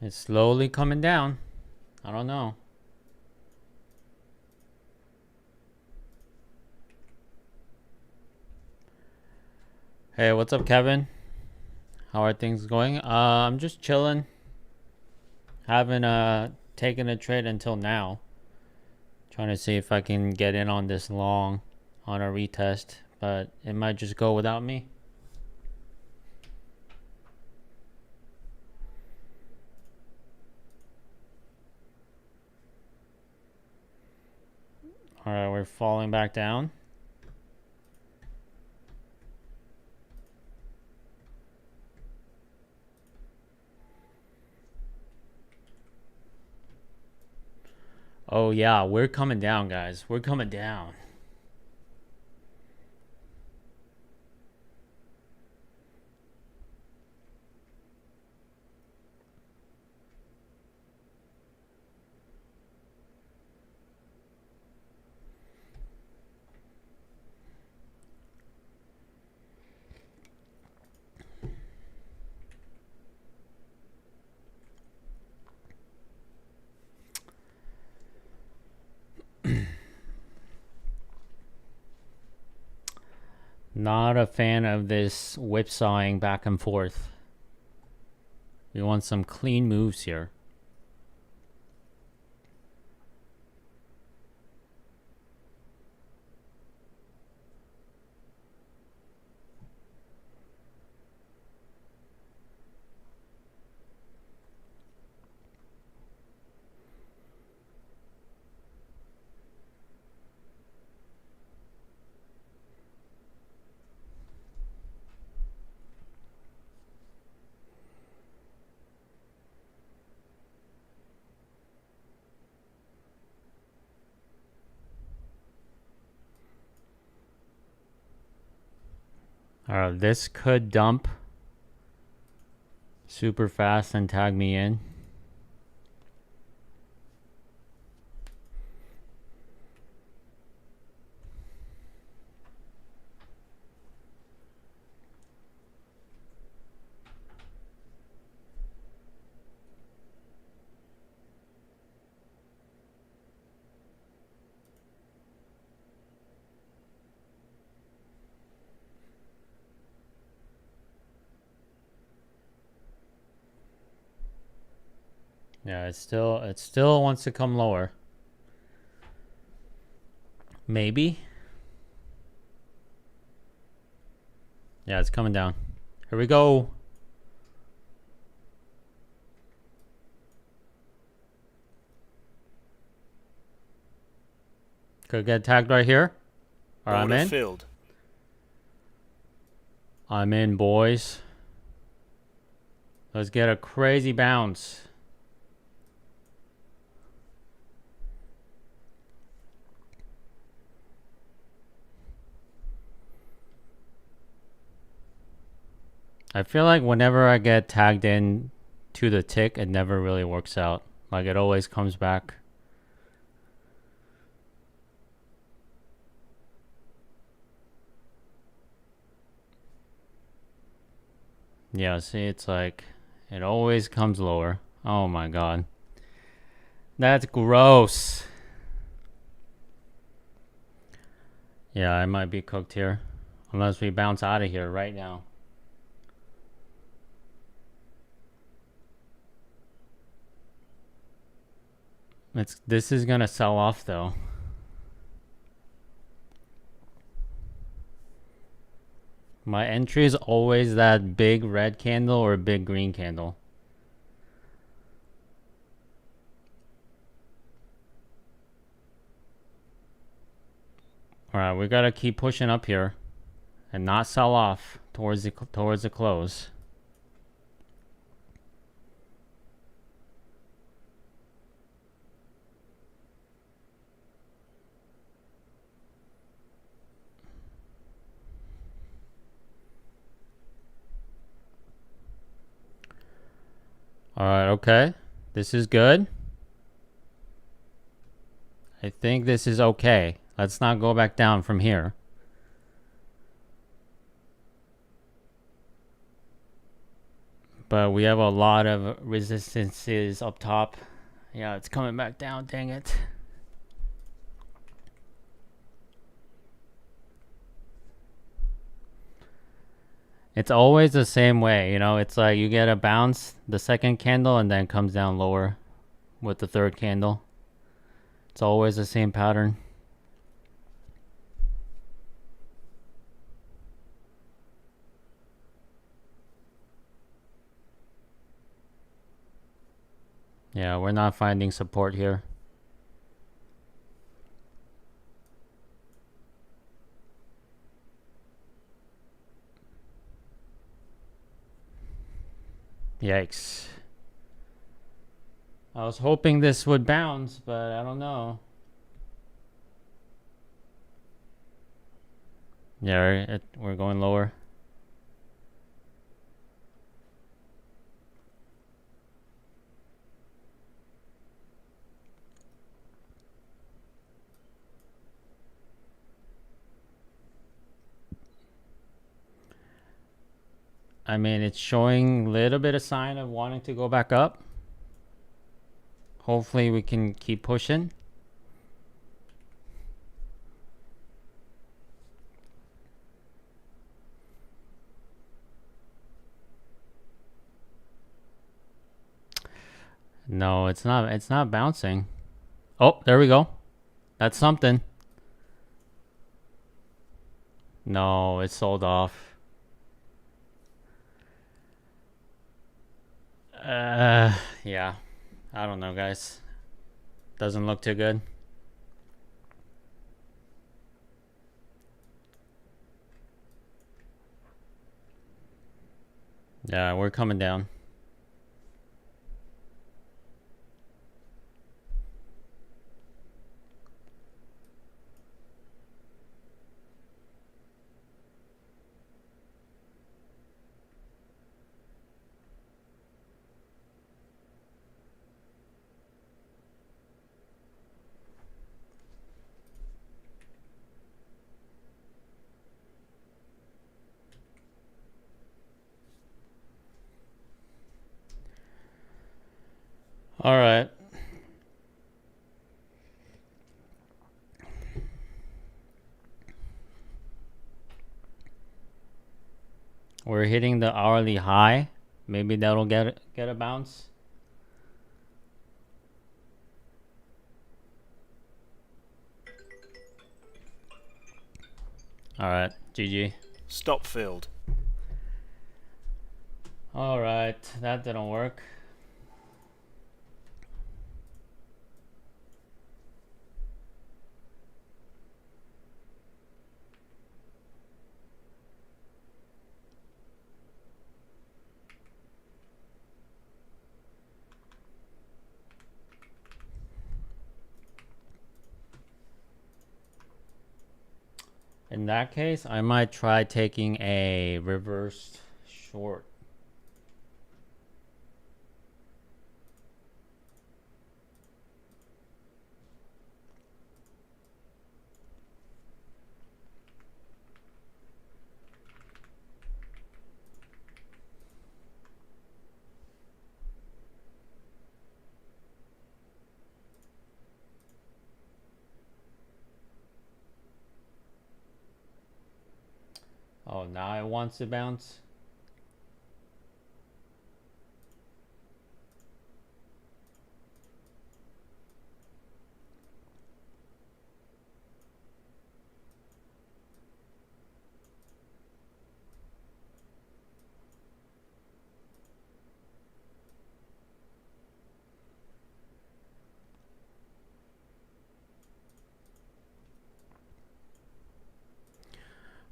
S1: It's slowly coming down. I don't know. Hey, what's up, Kevin? How are things going? I'm just chilling. Haven't taken a trade until now. Trying to see if I can get in on this long on a retest, but it might just go without me. All right, we're falling back down. Oh yeah, we're coming down, guys. We're coming down. Not a fan of this whipsawing back and forth. We want some clean moves here. Alright, this could dump super fast and tag me in. Yeah, it still wants to come lower. Maybe. Yeah, it's coming down. Here we go. Could get tagged right here. Alright, I'm in.
S2: Filled.
S1: I'm in, boys. Let's get a crazy bounce. I feel like whenever I get tagged in to the tick, it never really works out. Like, it always comes back. Yeah, see, it's like, it always comes lower. Oh my god. That's gross. Yeah, I might be cooked here. Unless we bounce out of here right now. This is gonna sell off though. My entry is always that big red candle or big green candle. Alright, we gotta keep pushing up here and not sell off towards the close. Alright, okay. This is good. I think this is okay. Let's not go back down from here. But we have a lot of resistances up top. Yeah, it's coming back down, dang it. It's always the same way, you know, it's like you get a bounce, the second candle, and then comes down lower with the third candle. It's always the same pattern. Yeah, we're not finding support here. Yikes. I was hoping this would bounce, but I don't know. Yeah, we're going lower. I mean, it's showing a little bit of sign of wanting to go back up. Hopefully we can keep pushing. No, it's not bouncing. Oh, there we go. That's something. No, it's sold off. Yeah. I don't know, guys. Doesn't look too good. Yeah, we're coming down. All right. We're hitting the hourly high. Maybe that'll get a bounce. All right, GG.
S2: Stop filled.
S1: All right, that didn't work. In that case, I might try taking a reversed short. Oh, now it wants to bounce.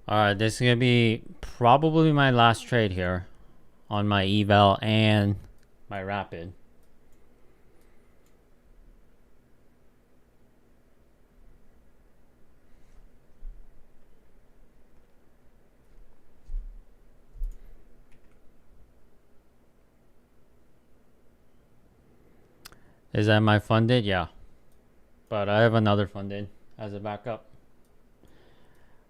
S1: Alright, this is going to be probably my last trade here on my eval and my rapid. Is that my funded? Yeah. But I have another funded as a backup.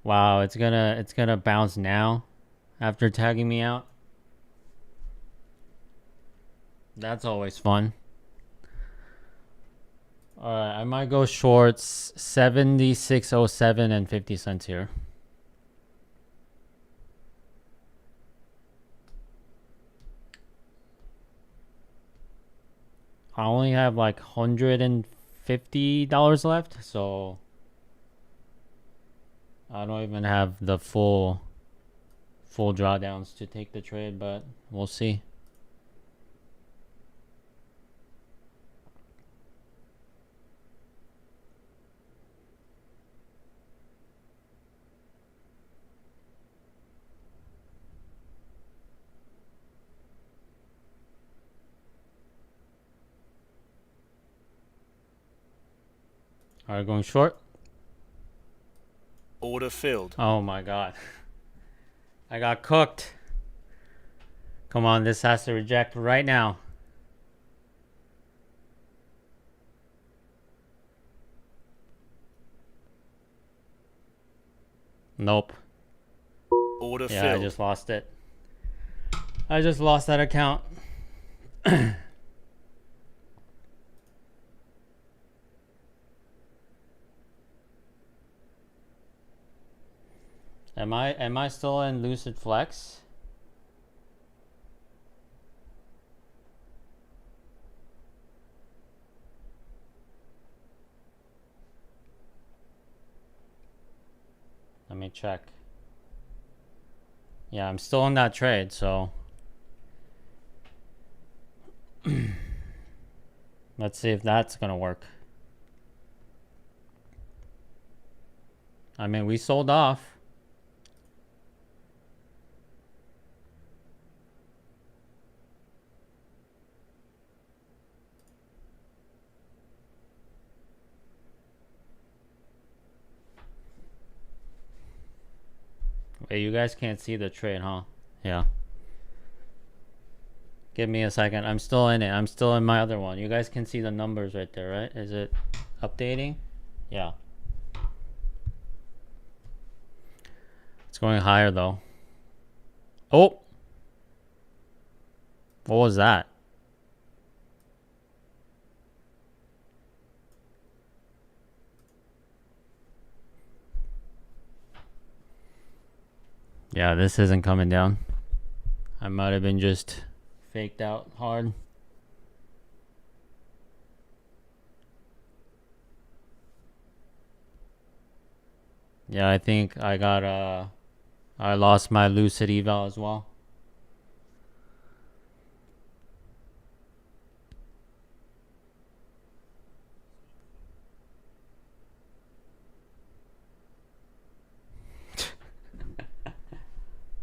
S1: Wow, it's gonna bounce now after tagging me out. That's always fun. Alright, I might go shorts 76.07 and 50 cents here. I only have like $150 left, so I don't even have the full drawdowns to take the trade, but we'll see. All right, going short.
S2: Order filled.
S1: Oh my god. I got cooked. Come on, this has to reject right now. Nope.
S2: Order
S1: Yeah,
S2: filled.
S1: I just lost it. I just lost that account. Am I still in Lucid Flex? Let me check. Yeah, I'm still in that trade, so let's see if that's gonna work. I mean, we sold off. Wait, you guys can't see the trade, huh? Yeah. Give me a second. I'm still in it. I'm still in my other one. You guys can see the numbers right there, right? Is it updating? Yeah. It's going higher though. Oh! What was that? Yeah, this isn't coming down. I might have been just faked out hard. Yeah, I think I got I lost my lucid eval as well.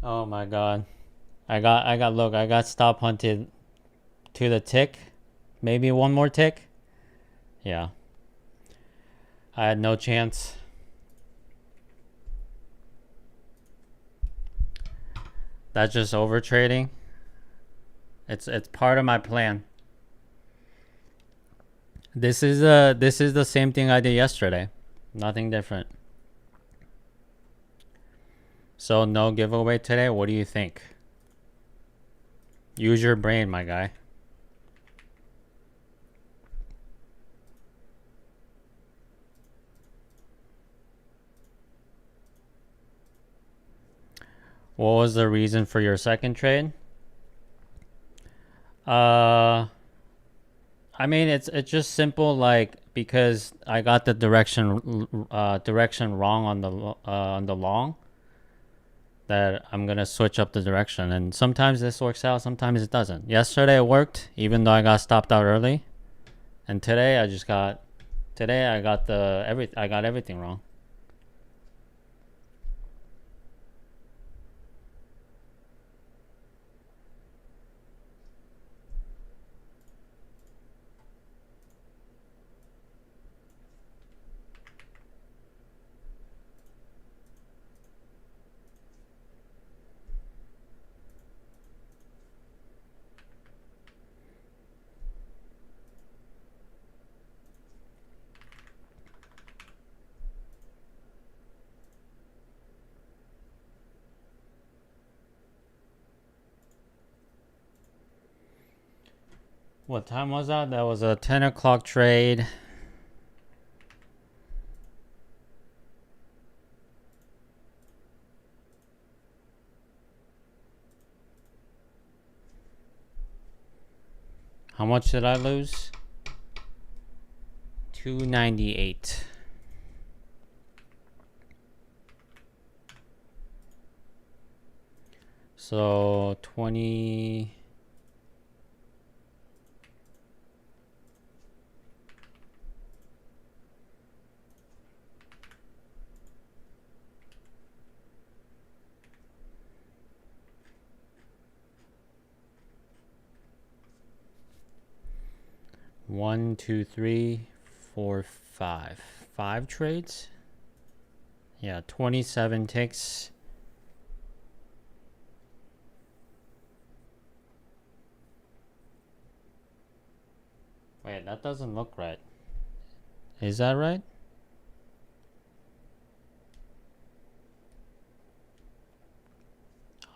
S1: Oh my god. I got stop hunted to the tick. Maybe one more tick. Yeah. I had no chance. That's just over trading. It's part of my plan. This is the same thing I did yesterday. Nothing different. So no giveaway today. What do you think? Use your brain, my guy. What was the reason for your second trade? I mean it's just simple, like because I got the direction wrong on the long, that I'm gonna switch up the direction, and sometimes this works out, sometimes it doesn't. Yesterday it worked, even though I got stopped out early, and today I got everything wrong. What time was that? That was a 10 o'clock trade. How much did I lose? 298. So 20. One, two, three, four, five. 5 trades? Yeah, 27 ticks. Wait, that doesn't look right. Is that right?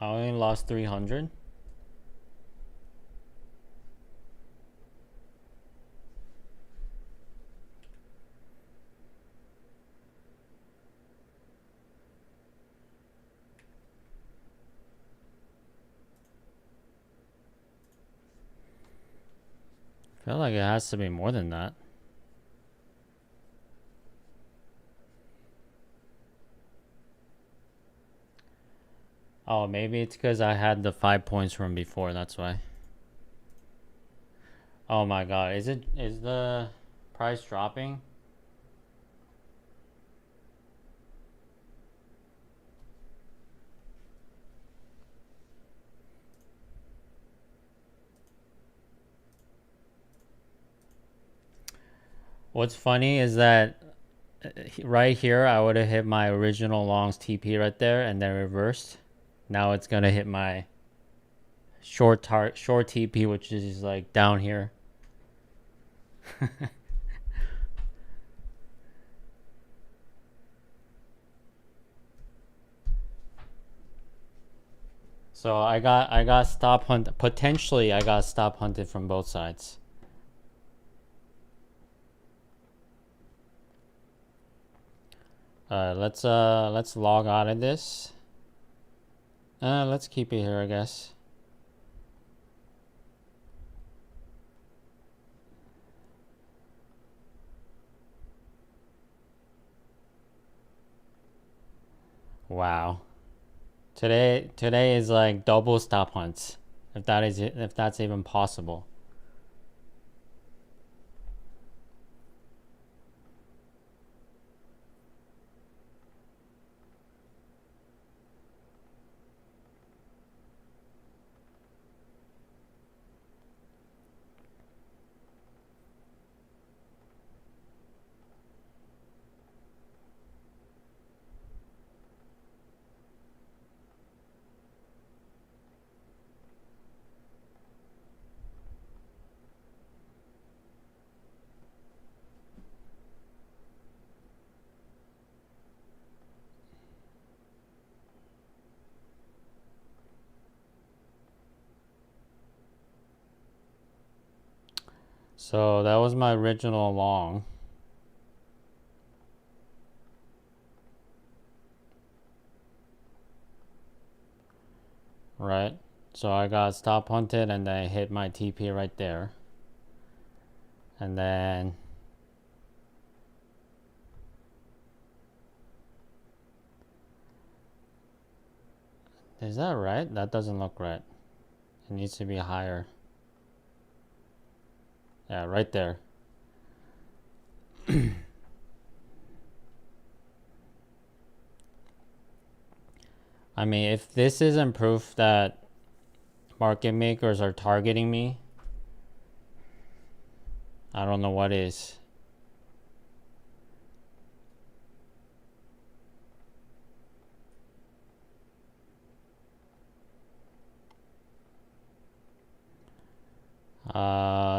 S1: I only lost 300. I feel like it has to be more than that. Oh, maybe it's because I had the 5 points from before, that's why. Oh my god, is the price dropping? What's funny is that right here I would have hit my original longs TP right there and then reversed. Now it's gonna hit my short TP, which is like down here. So I got stop hunt, potentially I got stop hunted from both sides. Let's log out of this. Let's keep it here, I guess. Wow. Today is like double stop hunts. If that's even possible. So that was my original long. Right? So I got stop hunted and then I hit my TP right there. And then is that right? That doesn't look right. It needs to be higher. Yeah, right there. I mean, if this isn't proof that market makers are targeting me, I don't know what is.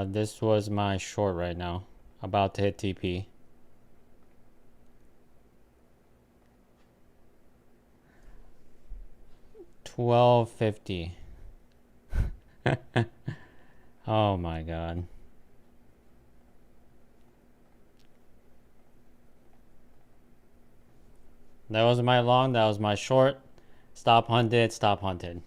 S1: This was my short right now. About to hit TP. $12.50. Oh my god. That was my long, that was my short. Stop hunted, stop hunted.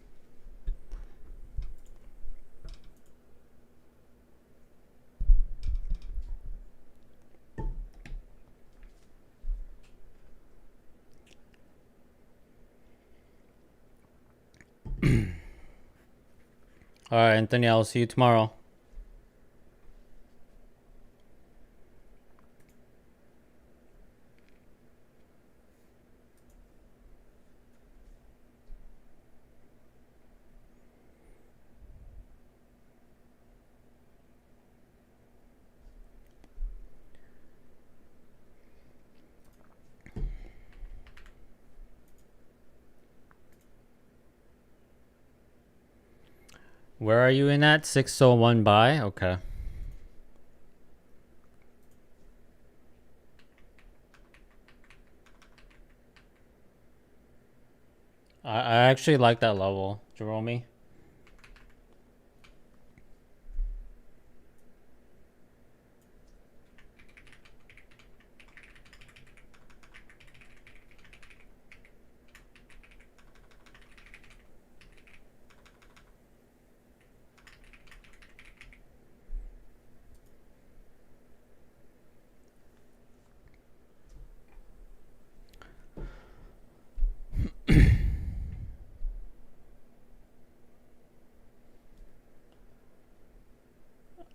S1: Alright, Anthony, I'll see you tomorrow. Where are you in at? 601 buy? Okay. I actually like that level, Jerome.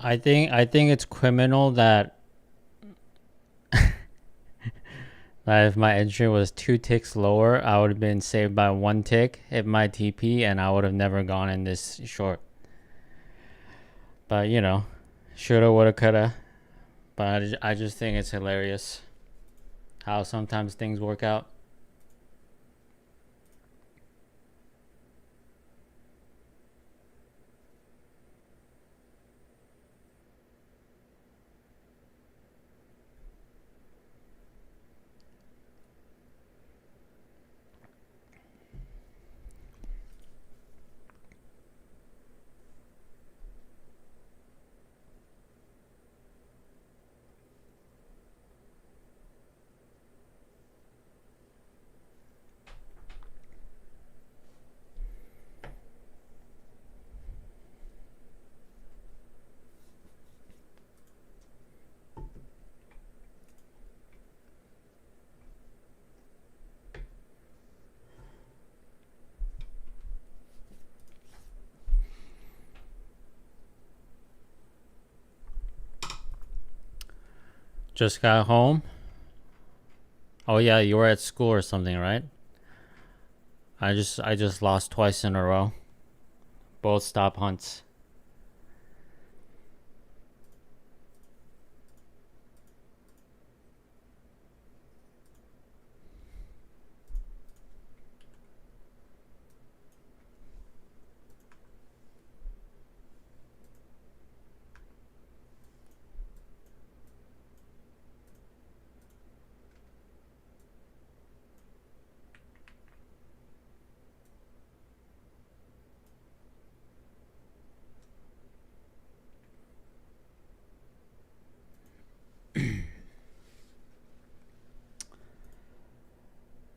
S1: I think it's criminal that that if my entry was 2 ticks lower, I would have been saved by 1 tick, hit my TP, and I would have never gone in this short. But you know, shoulda, woulda, coulda. But I just think it's hilarious how sometimes things work out. Just got home. Oh yeah, you were at school or something, right? I just lost twice in a row. Both stop hunts.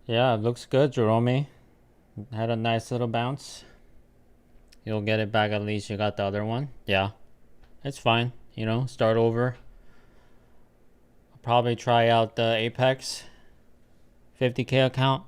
S1: Yeah, it looks good, Jerome. Had a nice little bounce. You'll get it back, at least you got the other one. Yeah, it's fine. You know, start over. I'll probably try out the Apex 50K account.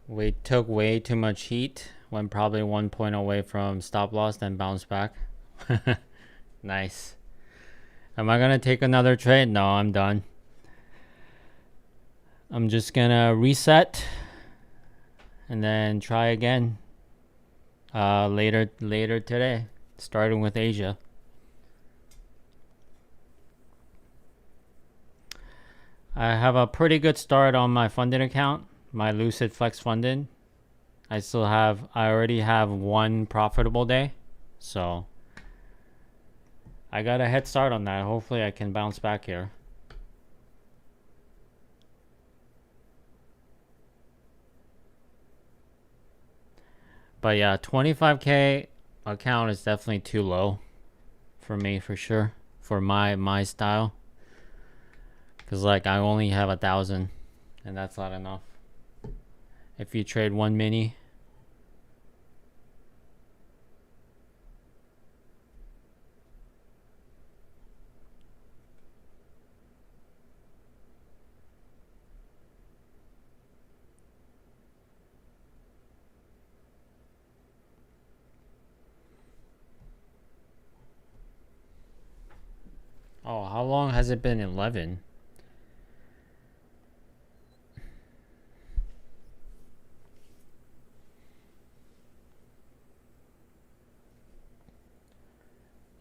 S1: We took way too much heat. Went probably 1 point away from stop loss, then bounced back. Nice. Am I gonna take another trade? No, I'm done. I'm just gonna reset and then try again later today, starting with Asia. I have a pretty good start on my funded account, my Lucid Flex funded. I already have one profitable day, so I got a head start on that. Hopefully I can bounce back here. But yeah, 25K account is definitely too low for me, for sure, for my style. Cause like I only have 1,000, and that's not enough. If you trade one mini. Oh, how long has it been? 11.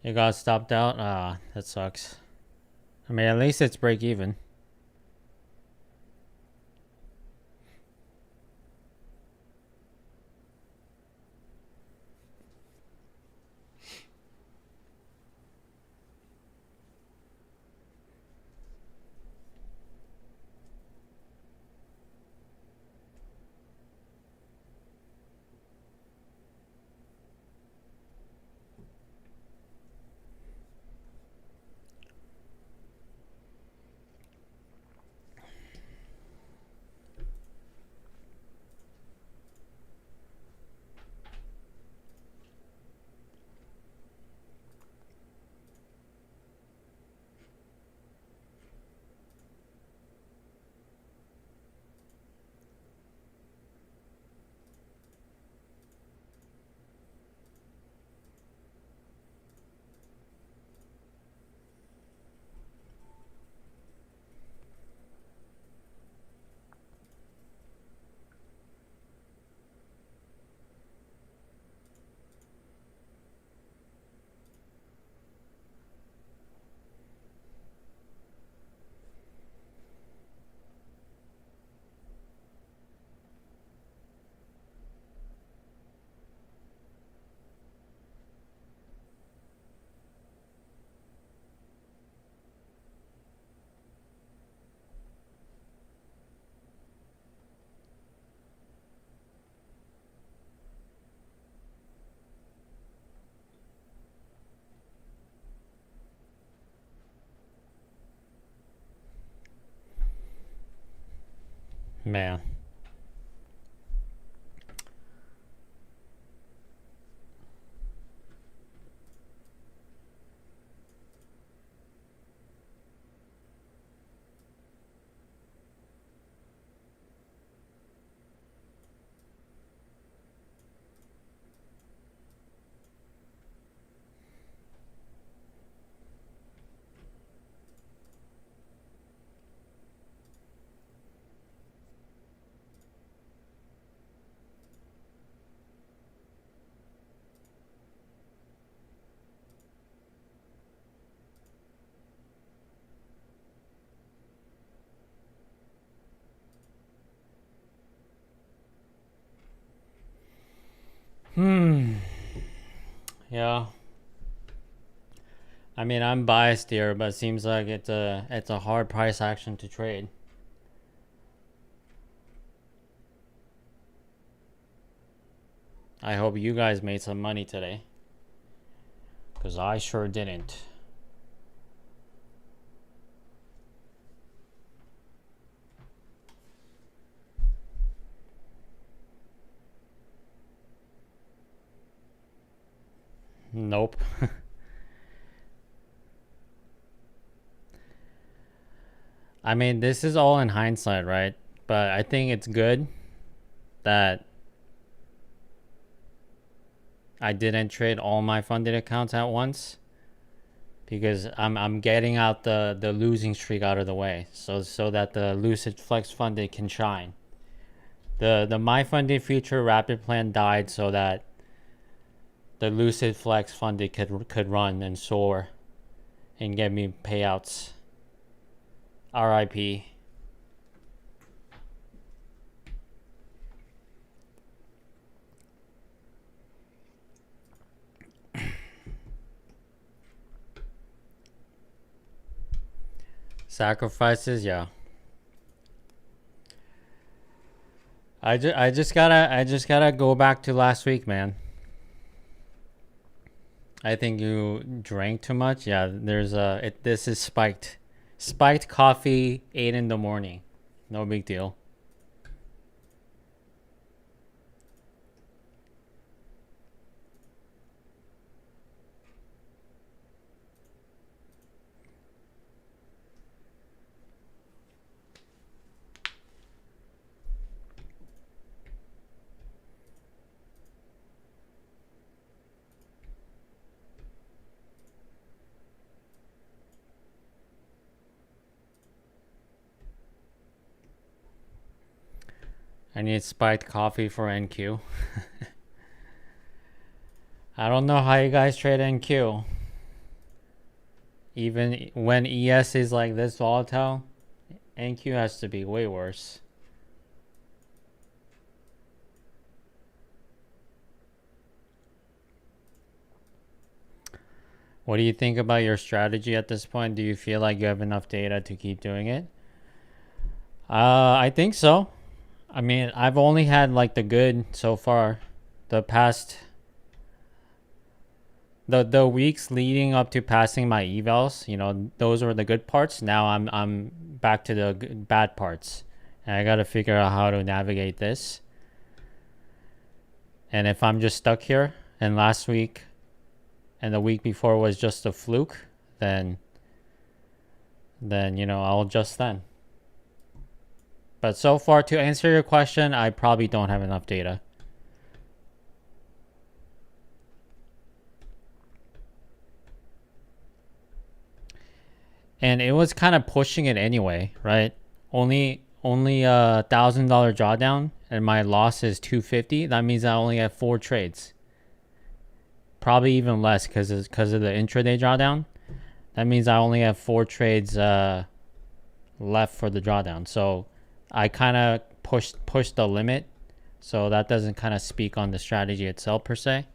S1: It got stopped out? Ah, that sucks. I mean, at least it's break even. Man. Yeah. I mean, I'm biased here, but it seems like it's a hard price action to trade. I hope you guys made some money today, because I sure didn't. Nope. I mean, this is all in hindsight, right? But I think it's good that I didn't trade all my funded accounts at once, because I'm getting out the losing streak out of the way, so that the Lucid Flex funded can shine. The my funded future rapid plan died so that the Lucid Flex funded could run and soar and get me payouts. RIP. Sacrifices, yeah. I just gotta go back to last week, man. I think you drank too much. Yeah, this is spiked coffee, 8 in the morning. No big deal. I need spiked coffee for NQ. I don't know how you guys trade NQ. Even when ES is like this volatile, NQ has to be way worse. What do you think about your strategy at this point? Do you feel like you have enough data to keep doing it? I think so. I mean, I've only had like the good so far. The past the weeks leading up to passing my evals, those were the good parts. Now I'm back to the bad parts. And I got to figure out how to navigate this. And if I'm just stuck here and last week and the week before was just a fluke, then I'll adjust then. But so far, to answer your question, I probably don't have enough data. And it was kind of pushing it anyway, right? Only $1,000 drawdown, and my loss is 250. That means I only have 4 trades. Probably even less because of the intraday drawdown. That means I only have 4 trades left for the drawdown. So I kind of pushed the limit, so that doesn't kind of speak on the strategy itself per se.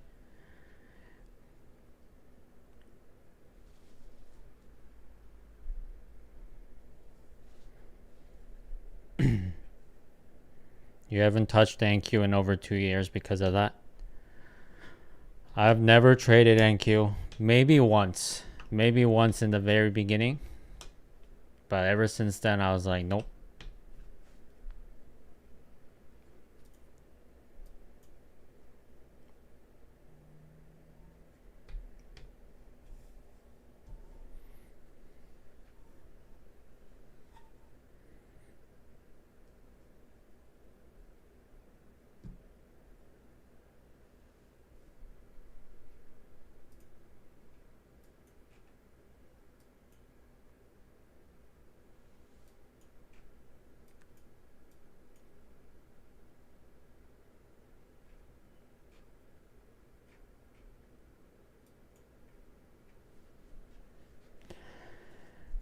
S1: You haven't touched NQ in over 2 years because of that. I've never traded NQ. Maybe once in the very beginning, but ever since then I was like, nope.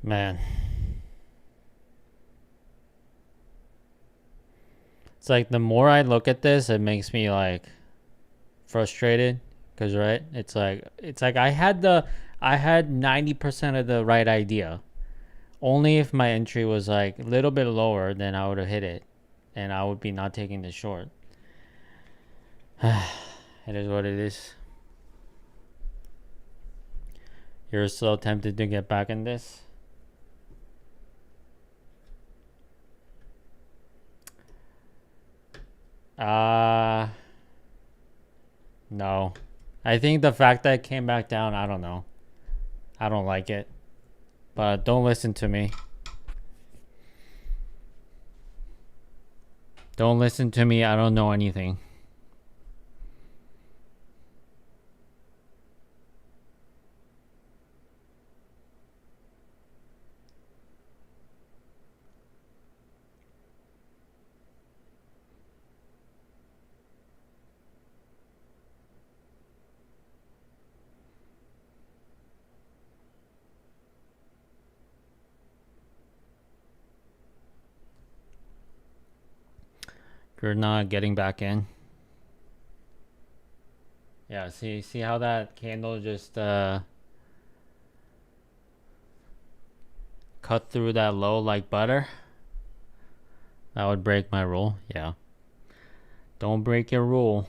S1: Man. It's like the more I look at this, it makes me like frustrated. Cause right, it's like I had 90% of the right idea. Only if my entry was like a little bit lower, then I would have hit it, and I would be not taking the short. It is what it is. You're so tempted to get back in this. No. I think the fact that it came back down, I don't know. I don't like it. But don't listen to me. Don't listen to me. I don't know anything. You're not getting back in. Yeah, see how that candle just cut through that low like butter? That would break my rule. Yeah. Don't break your rule.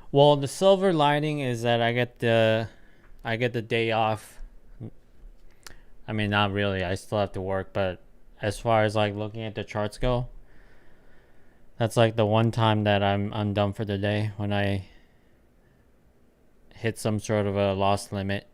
S1: Well, the silver lining is that I get the day off. I mean, not really. I still have to work, but as far as like looking at the charts go, that's like the one time that I'm done for the day, when I hit some sort of a loss limit.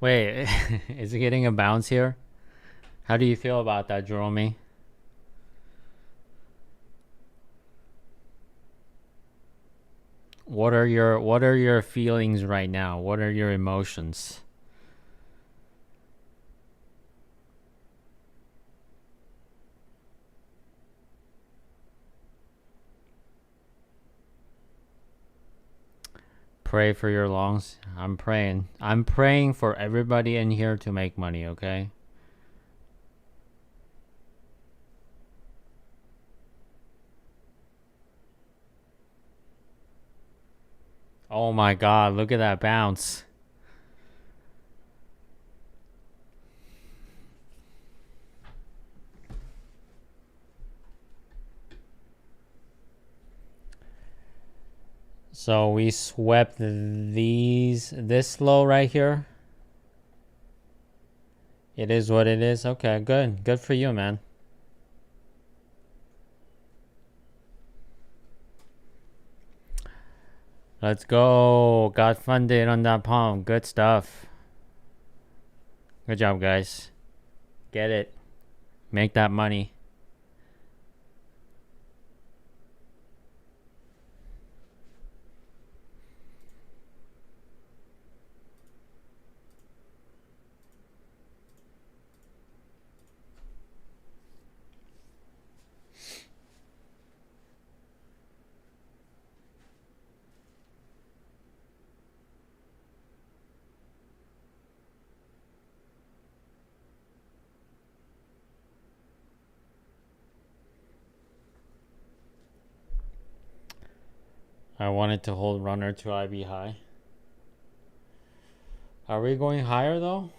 S1: Wait, is it getting a bounce here? How do you feel about that, Jerome? What are your feelings right now? What are your emotions? Pray for your longs. I'm praying. I'm praying for everybody in here to make money, okay? Oh my god, look at that bounce. So we swept this low right here. It is what it is. Okay, good. Good for you, man. Let's go. Got funded on that pump. Good stuff. Good job, guys. Get it. Make that money. I wanted to hold runner to IB high. Are we going higher though?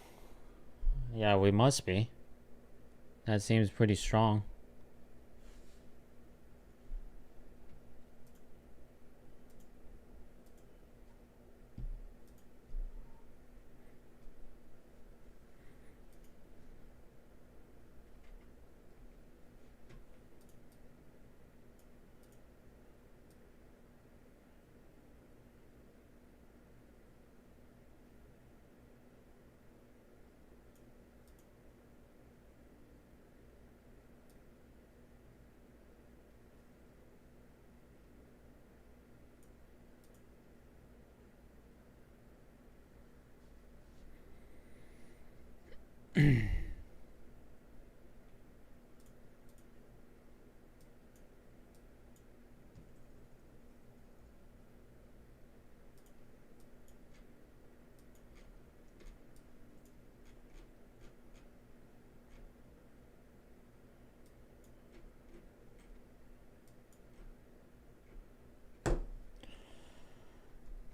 S1: Yeah, we must be. That seems pretty strong.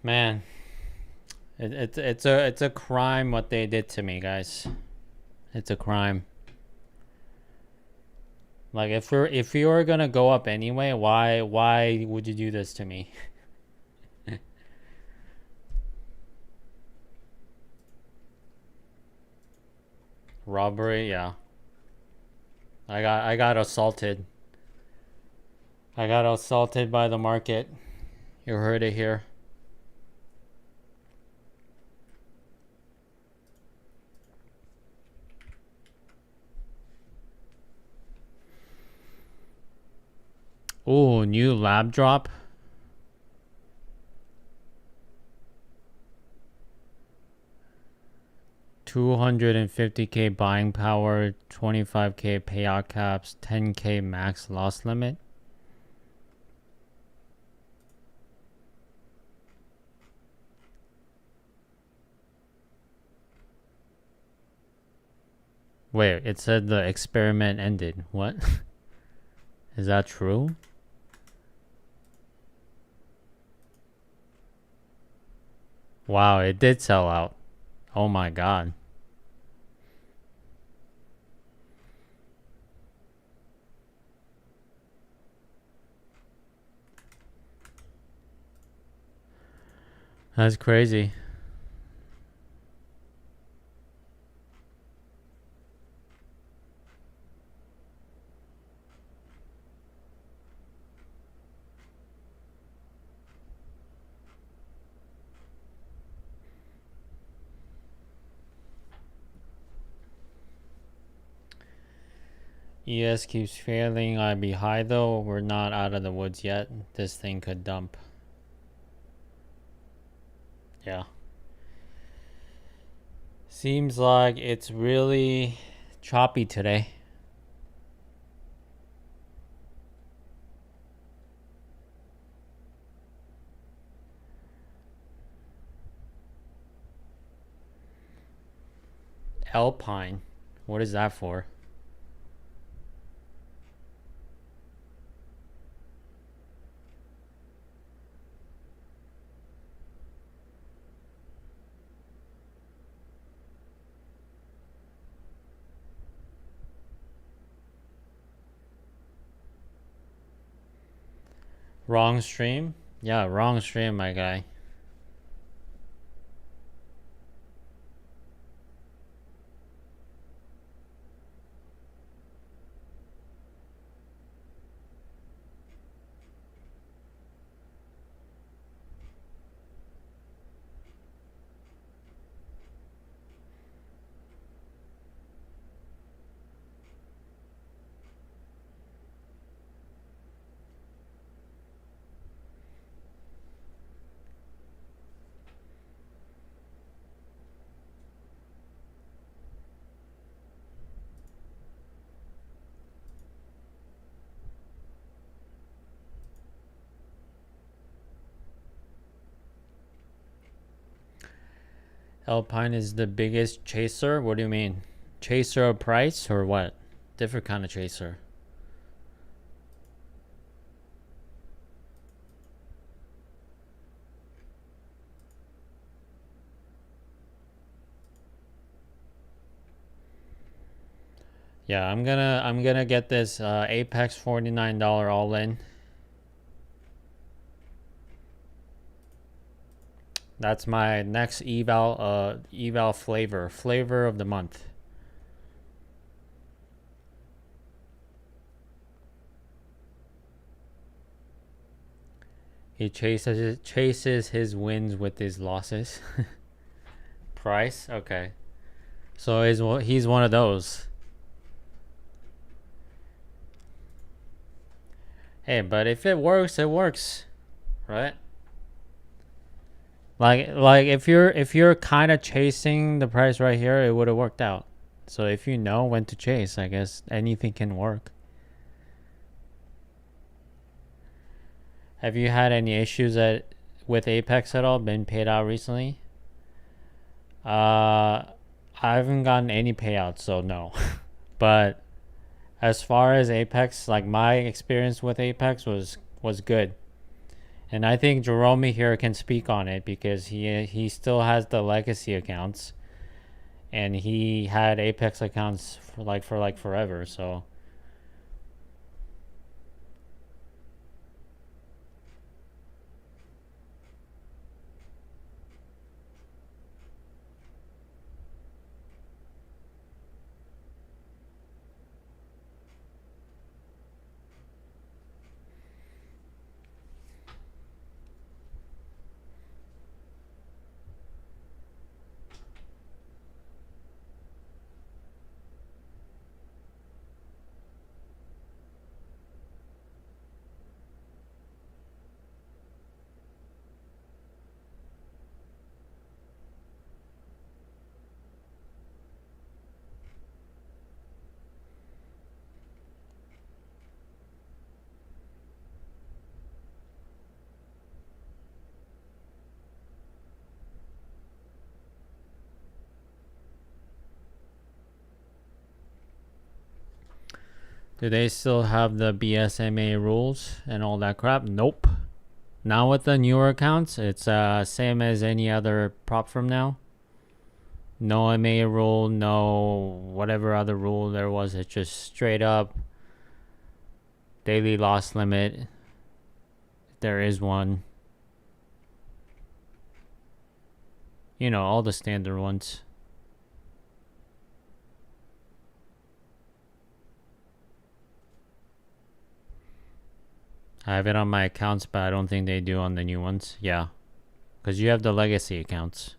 S1: Man, it's a crime what they did to me, guys. It's a crime. Like if you were gonna go up anyway, why would you do this to me? Robbery, yeah. I got assaulted. I got assaulted by the market. You heard it here. Oh, new lab drop. $250K buying power, 25K payout caps, 10K max loss limit. Wait, it said the experiment ended. What? Is that true? Wow, it did sell out. Oh my god. That's crazy. ES keeps failing. I'd be high though. We're not out of the woods yet. This thing could dump. Yeah. Seems like it's really choppy today. Alpine. What is that for? Wrong stream? Yeah, wrong stream, my guy. Alpine is the biggest chaser? What do you mean? Chaser of price or what? Different kind of chaser. Yeah, I'm gonna get this Apex $49 all in. That's my next eval flavor of the month. He chases his wins with his losses. Price, okay. So he's one of those. Hey, but if it works, it works, right? Like if you're kind of chasing the price right here, it would have worked out. So if you know when to chase, I guess anything can work. Have you had any issues with Apex at all? Been paid out recently? I haven't gotten any payouts, so no. But as far as Apex, like my experience with Apex was good. And I think Jerome here can speak on it because he still has the legacy accounts, and he had Apex accounts for like forever. So do they still have the BSMA rules and all that crap? Nope. Now with the newer accounts, it's same as any other prop from now. No MA rule, no whatever other rule there was. It's just straight up daily loss limit. If there is one. You know, all the standard ones. I have it on my accounts, but I don't think they do on the new ones. Yeah. Because you have the legacy accounts.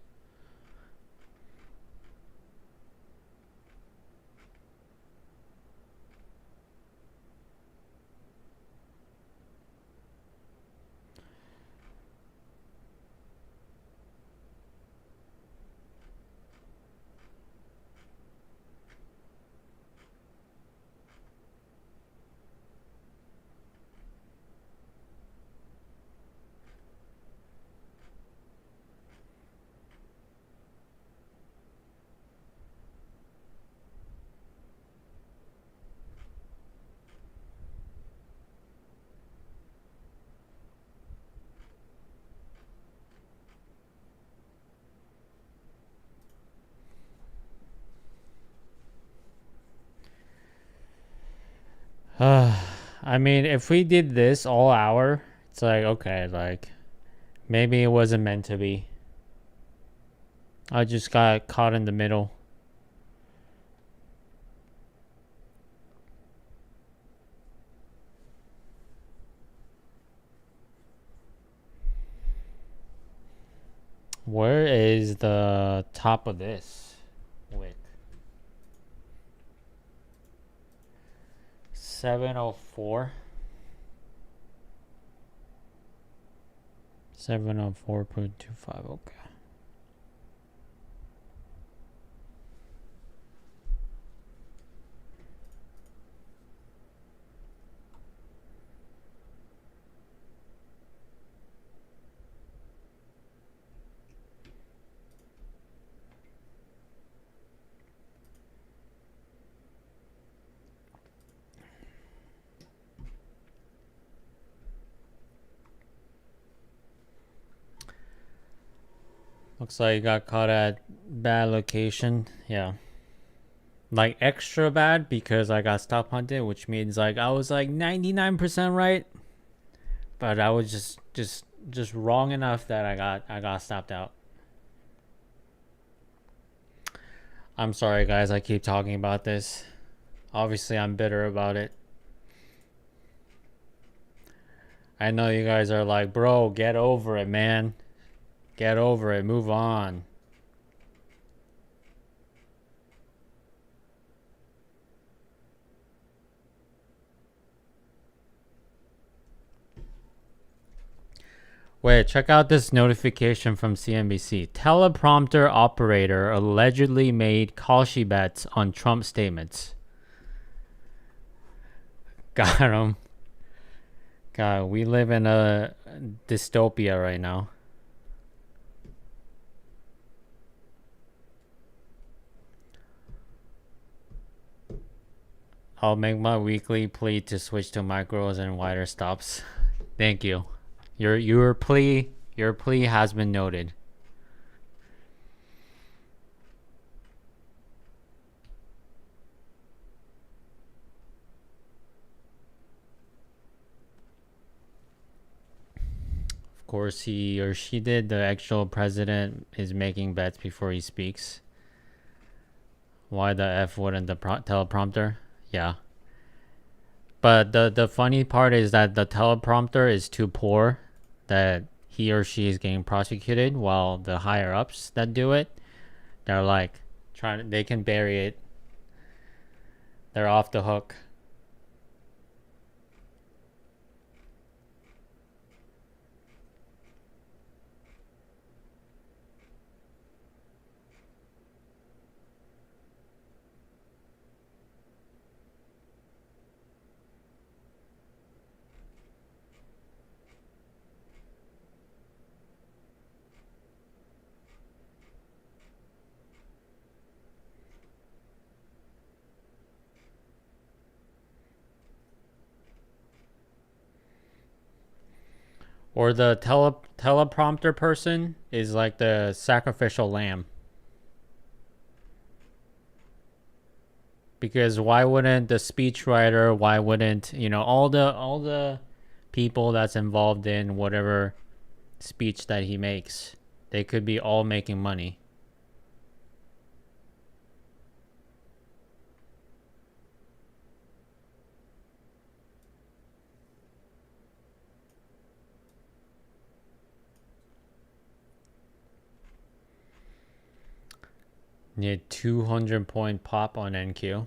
S1: I mean, if we did this all hour, it's like, okay, like, maybe it wasn't meant to be. I just got caught in the middle. Where is the top of this wick? 704. 704.25. Okay. Looks like you got caught at bad location. Yeah. like extra bad because I got stop hunted, which means like I was like 99% right, but I was just wrong enough that I got stopped out. I'm sorry guys, I keep talking about this. Obviously I'm bitter about it. I know you guys are like, bro, get over it, man. Get over it, move on. Wait, check out this notification from CNBC. Teleprompter operator allegedly made Kalshi bets on Trump statements. Got him. God, we live in a dystopia right now. I'll make my weekly plea to switch to micros and wider stops. Thank you. Your plea has been noted. Of course, he or she did. The actual president is making bets before he speaks. Why the F wouldn't the teleprompter? Yeah. But the funny part is that the teleprompter is too poor that he or she is getting prosecuted, while the higher ups that do it, they're like they can bury it. They're off the hook. Or the teleprompter person is like the sacrificial lamb. Because why wouldn't the speechwriter, why wouldn't, all the people that's involved in whatever speech that he makes, they could be all making money. Need 200-point pop on NQ.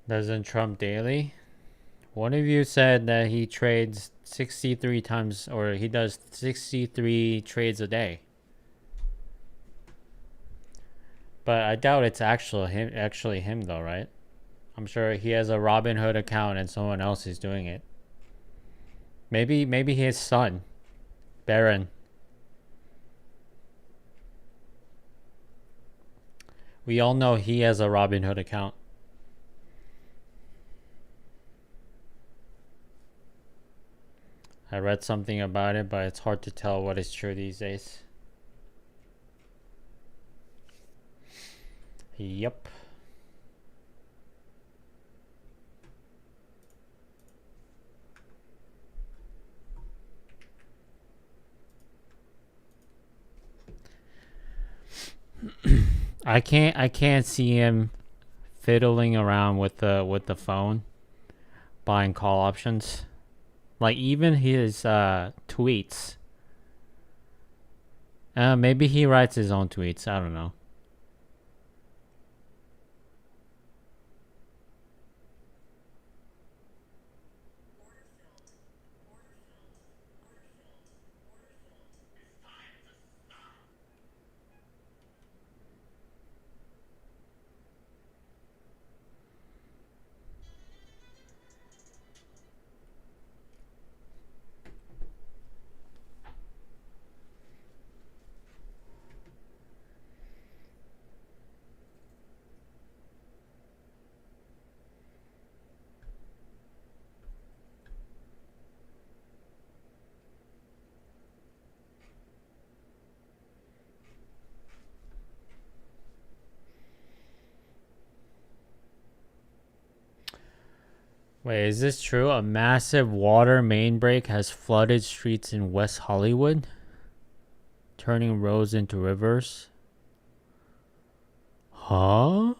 S1: Doesn't Trump daily? One of you said that he trades 63 times, or he does 63 trades a day. But I doubt it's actually him though, right? I'm sure he has a Robinhood account and someone else is doing it. Maybe his son, Baron. We all know he has a Robinhood account. I read something about it, but it's hard to tell what is true these days. Yep. I can't see him fiddling around with the phone, buying call options. Like even his tweets. Maybe he writes his own tweets. I don't know. Wait, is this true? A massive water main break has flooded streets in West Hollywood, turning roads into rivers. Huh?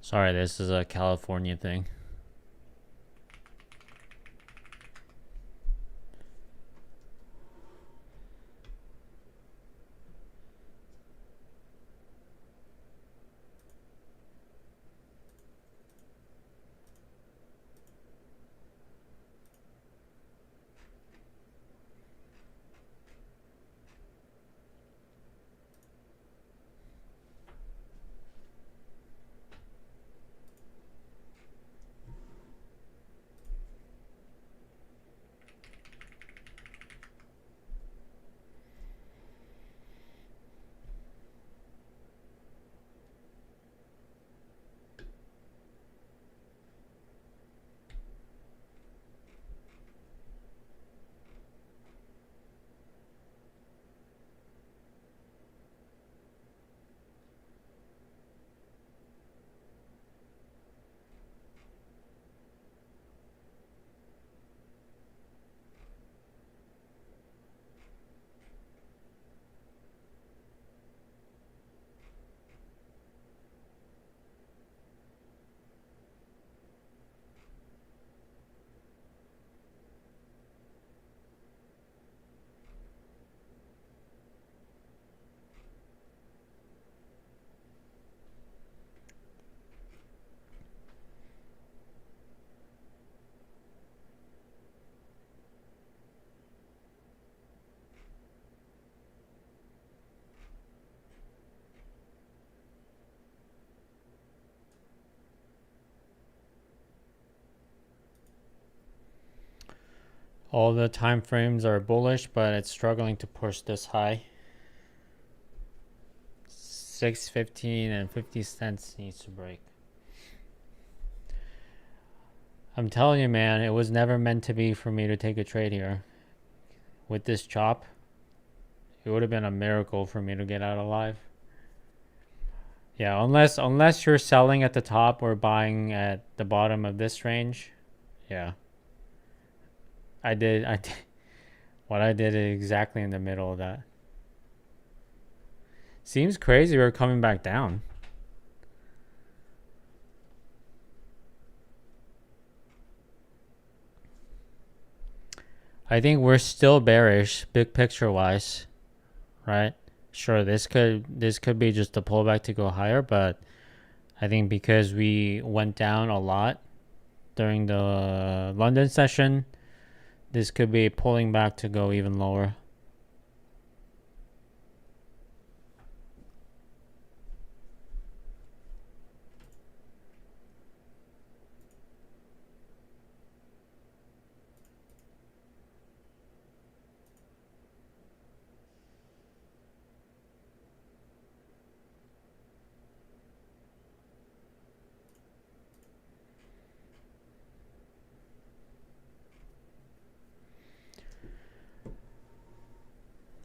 S1: Sorry, this is a California thing. All the time frames are bullish, but it's struggling to push this high. 6.15 and 50 cents needs to break. I'm telling you, man, it was never meant to be for me to take a trade here. With this chop, it would have been a miracle for me to get out alive. Yeah, unless you're selling at the top or buying at the bottom of this range. Yeah. I did what I did exactly in the middle of that. Seems crazy we're coming back down. I think we're still bearish, big picture wise, right? Sure, this could be just a pullback to go higher, but I think because we went down a lot during the London session, this could be pulling back to go even lower.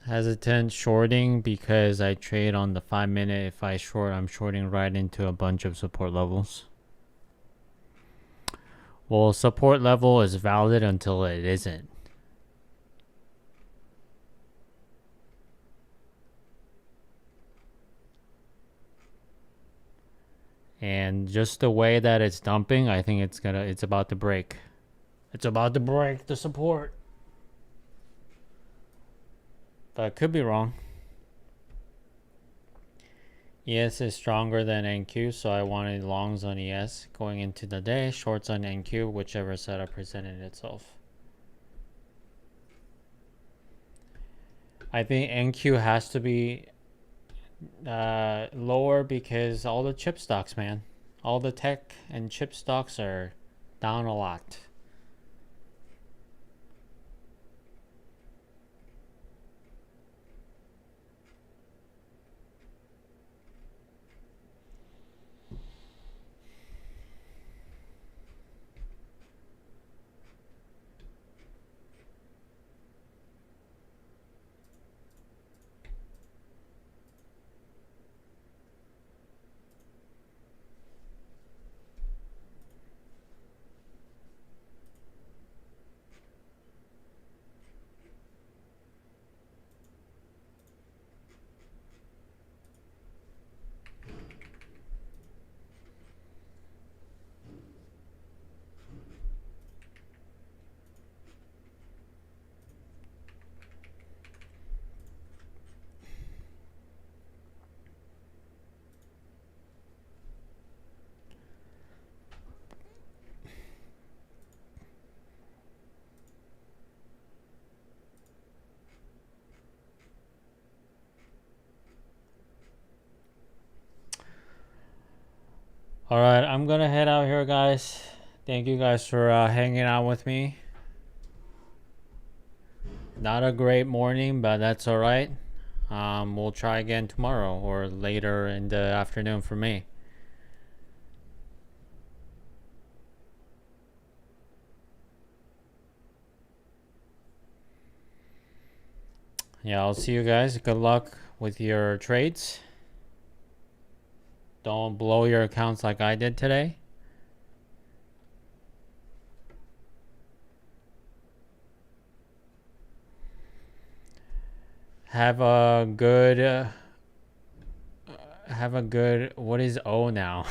S1: Hesitant shorting because I trade on the 5-minute. If I short, I'm shorting right into a bunch of support levels. Well, support level is valid until it isn't. And just the way that it's dumping, I think it's about to break. It's about to break the support. But I could be wrong. ES is stronger than NQ, so I wanted longs on ES going into the day, shorts on NQ, whichever setup presented itself. I think NQ has to be lower because all the chip stocks, man. All the tech and chip stocks are down a lot. All right, I'm gonna head out here, guys. Thank you guys for hanging out with me. Not a great morning, but that's all right. We'll try again tomorrow or later in the afternoon for me. Yeah, I'll see you guys. Good luck with your trades. Don't blow your accounts like I did today. Have a good what is O now?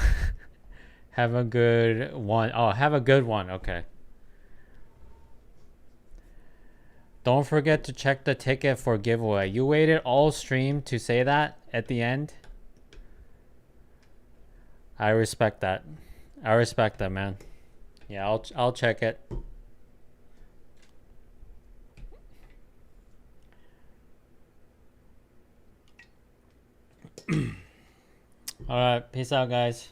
S1: Have a good one. Oh, have a good one. Okay. Don't forget to check the ticket for giveaway. You waited all stream to say that at the end. I respect that. I respect that, man. Yeah, I'll check it. All right, peace out, guys.